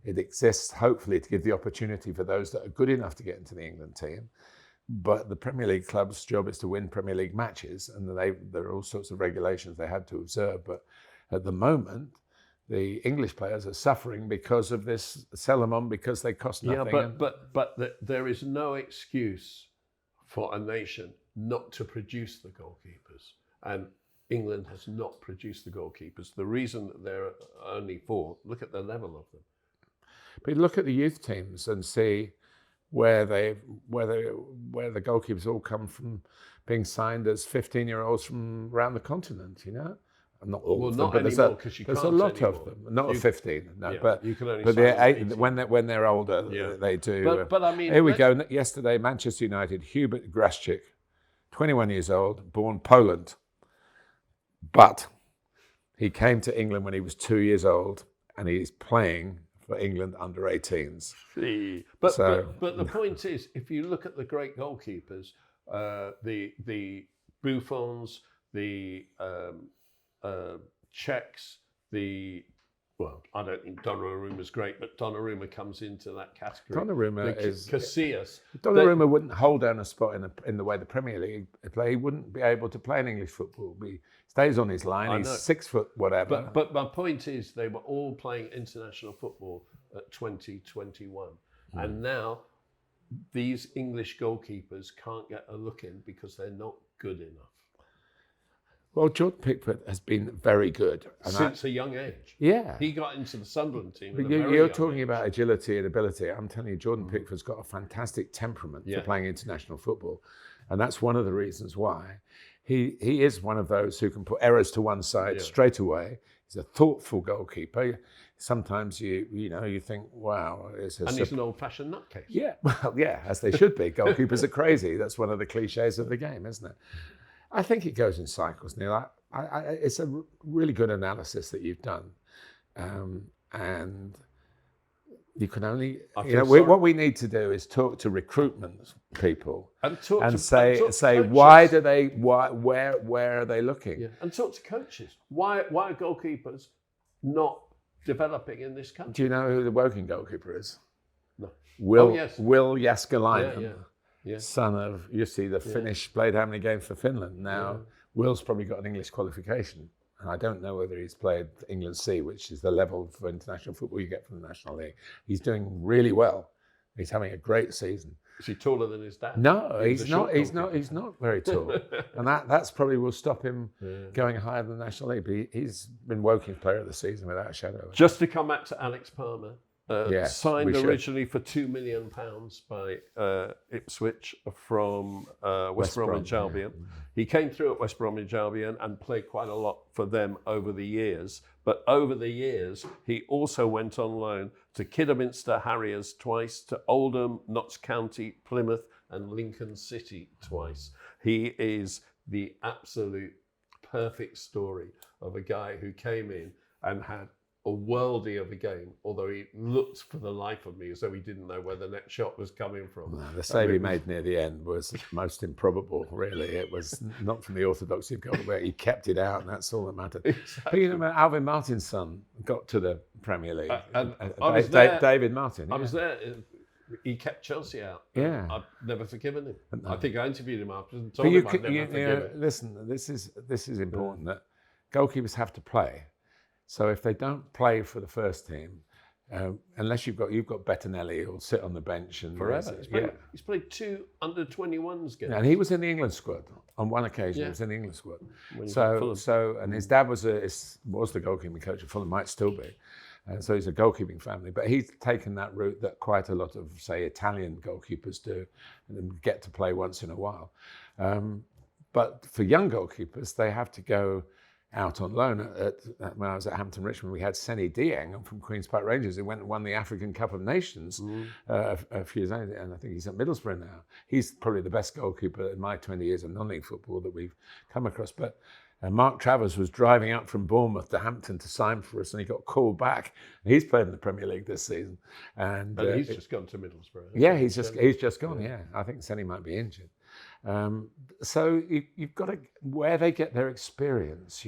It exists hopefully to give the opportunity for those that are good enough to get into the England team. But the Premier League club's job is to win Premier League matches, and there are all sorts of regulations they had to observe. But at the moment, the English players are suffering because of this, sell them on because they cost nothing. Yeah, but there is no excuse for a nation not to produce the goalkeepers. And England has not produced the goalkeepers. The reason that there are only 4, look at the level of them. But look at the youth teams and see where the goalkeepers all come from, being signed as 15-year-olds from around the continent. Not all of them, but there's a lot of them. Not at 15, no. Yeah, but you can only when they're older, they do. But I mean, here we go. Yesterday, Manchester United, Hubert Graschik, 21 years old, born Poland, but he came to England when he was 2 years old, and he's playing for England under 18s. But the point is, if you look at the great goalkeepers, the Buffons, the Czechs, I don't think Donnarumma's great, but Donnarumma comes into that category. Donnarumma is Casillas. Donnarumma wouldn't hold down a spot in the way the Premier League play. He wouldn't be able to play in English football. He stays on his line. He's 6 foot whatever. But my point is, they were all playing international football at 2021, and now these English goalkeepers can't get a look in because they're not good enough. Well, Jordan Pickford has been very good. Since a young age. Yeah. He got into the Sunderland team. But you're talking about agility and ability. I'm telling you, Jordan Pickford's got a fantastic temperament for playing international football. And that's one of the reasons why. He is one of those who can put errors to one side straight away. He's a thoughtful goalkeeper. Sometimes you think, wow. He's an old-fashioned nutcase. Yeah, well, yeah, as they should be. Goalkeepers are crazy. That's one of the cliches of the game, isn't it? I think it goes in cycles, Neil. It's a really good analysis that you've done. And you can only, what we need to do is talk to recruitment people and say why do they, where are they looking? Yeah. And talk to coaches. Why are goalkeepers not developing in this country? Do you know who the Woking goalkeeper is? No. Will Jääskeläinen. Yeah. Son of the Finnish, played how many games for Finland? Now, Will's probably got an English qualification, and I don't know whether he's played England C, which is the level for international football you get from the National League. He's doing really well. He's having a great season. Is he taller than his dad? No, he's not. He's not very tall, and that's probably will stop him going higher than the National League. But he's been Woking's Player of the Season without a shadow. Just to come back to Alex Palmer. Signed originally for £2 million by Ipswich from West Bromwich Albion. He came through at West Bromwich Albion and played quite a lot for them over the years. But over the years, he also went on loan to Kidderminster Harriers twice, to Oldham, Notts County, Plymouth and Lincoln City twice. He is the absolute perfect story of a guy who came in and had a worldie of a game, although he looked for the life of me as though he didn't know where the next shot was coming from. No, the save he made near the end was most improbable, really. It was not from the orthodoxy of goal, where he kept it out, and that's all that mattered. Exactly. But Alvin Martin's son got to the Premier League. David Martin. I was there. He kept Chelsea out. Yeah. I've never forgiven him. No. I think I interviewed him after and told him I'd never forgive him. Listen, this is important, that goalkeepers have to play. So if they don't play for the first team, unless you've got Bettinelli who'll sit on the bench and forever. He's played 2 under-21s games. And he was in the England squad on one occasion. He was in the England squad. And his dad was the goalkeeping coach at Fulham, might still be. So he's a goalkeeping family, but he's taken that route that quite a lot of, say, Italian goalkeepers do, and get to play once in a while. But for young goalkeepers, they have to go out on loan when I was at Hampton Richmond. We had Senny Dieng from Queen's Park Rangers, who went and won the African Cup of Nations a few years later, and I think he's at Middlesbrough now. He's probably the best goalkeeper in my 20 years of non-league football that we've come across. But Mark Travers was driving up from Bournemouth to Hampton to sign for us, and he got called back. He's played in the Premier League this season, and he's just gone to Middlesbrough. Yeah, he's just gone. Yeah, I think Senny might be injured. So you've got to where they get their experience.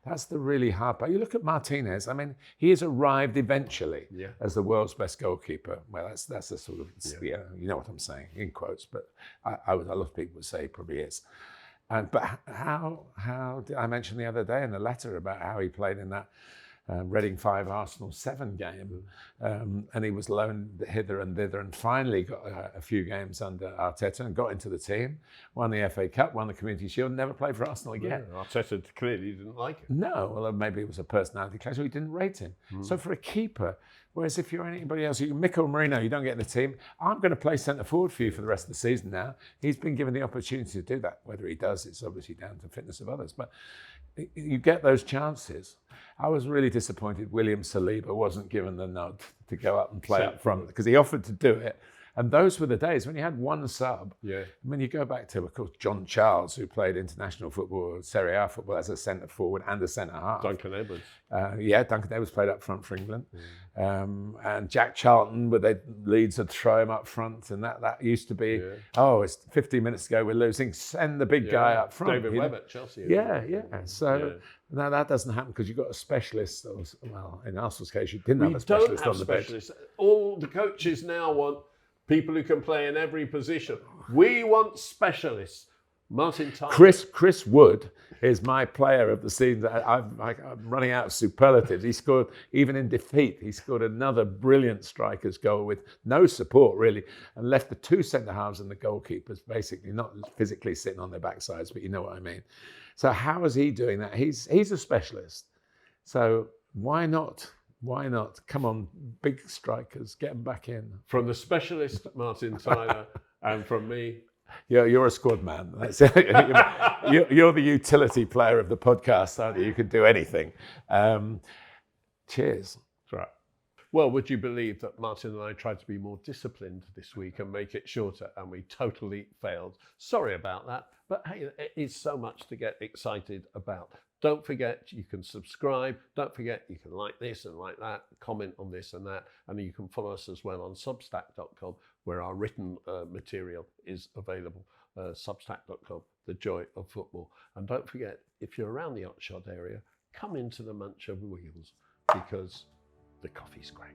That's the really hard part. You look at Martinez. I mean, he has arrived eventually as the world's best goalkeeper. Well, that's the sort of you know what I'm saying in quotes, but a lot of people would say he probably is. But how did I mention the other day in the letter about how he played in that Reading 5, Arsenal 7 game, and he was loaned hither and thither, and finally got a few games under Arteta and got into the team, won the FA Cup, won the Community Shield, and never played for Arsenal again. Yeah, Arteta clearly didn't like it. No, well, maybe it was a personality clash, or he didn't rate him. So for a keeper, whereas if you're anybody else, Mikel Merino, you don't get in the team. I'm going to play centre forward for you for the rest of the season now. He's been given the opportunity to do that. Whether he does, it's obviously down to fitness of others. But you get those chances. I was really disappointed William Saliba wasn't given the nod to go up and play up front, because he offered to do it. And those were the days when you had one sub. Yeah. I mean, you go back to, of course, John Charles, who played international football, Serie A football as a centre forward and a centre half. Duncan Edwards. Duncan Edwards played up front for England. And Jack Charlton, where Leeds would throw him up front, and that used to be, it's 15 minutes to go, we're losing, send the big guy up front. David Webb at Chelsea. So now that doesn't happen because you've got a specialist. Well, in Arsenal's case, you didn't have a specialist on the bench. All the coaches now want people who can play in every position. We want specialists. Martin Tyler. Chris Wood is my player of the season. I'm running out of superlatives. He scored, even in defeat, he scored another brilliant striker's goal with no support, really, and left the two centre-halves and the goalkeepers basically not physically sitting on their backsides, but you know what I mean. So how is he doing that? He's a specialist. So why not? Why not? Come on, big strikers, get them back in. From the specialist, Martin Tyler, and from me. You're a squad man. That's it. You're the utility player of the podcast, aren't you? You can do anything. Cheers. That's right. Well, would you believe that Martin and I tried to be more disciplined this week and make it shorter, and we totally failed. Sorry about that, but hey, it is so much to get excited about. Don't forget, you can subscribe. Don't forget, you can like this and like that, comment on this and that. And you can follow us as well on substack.com, where our written material is available. Substack.com, the joy of football. And don't forget, if you're around the Oxshod area, come into the Munch of Wheels, because the coffee's great.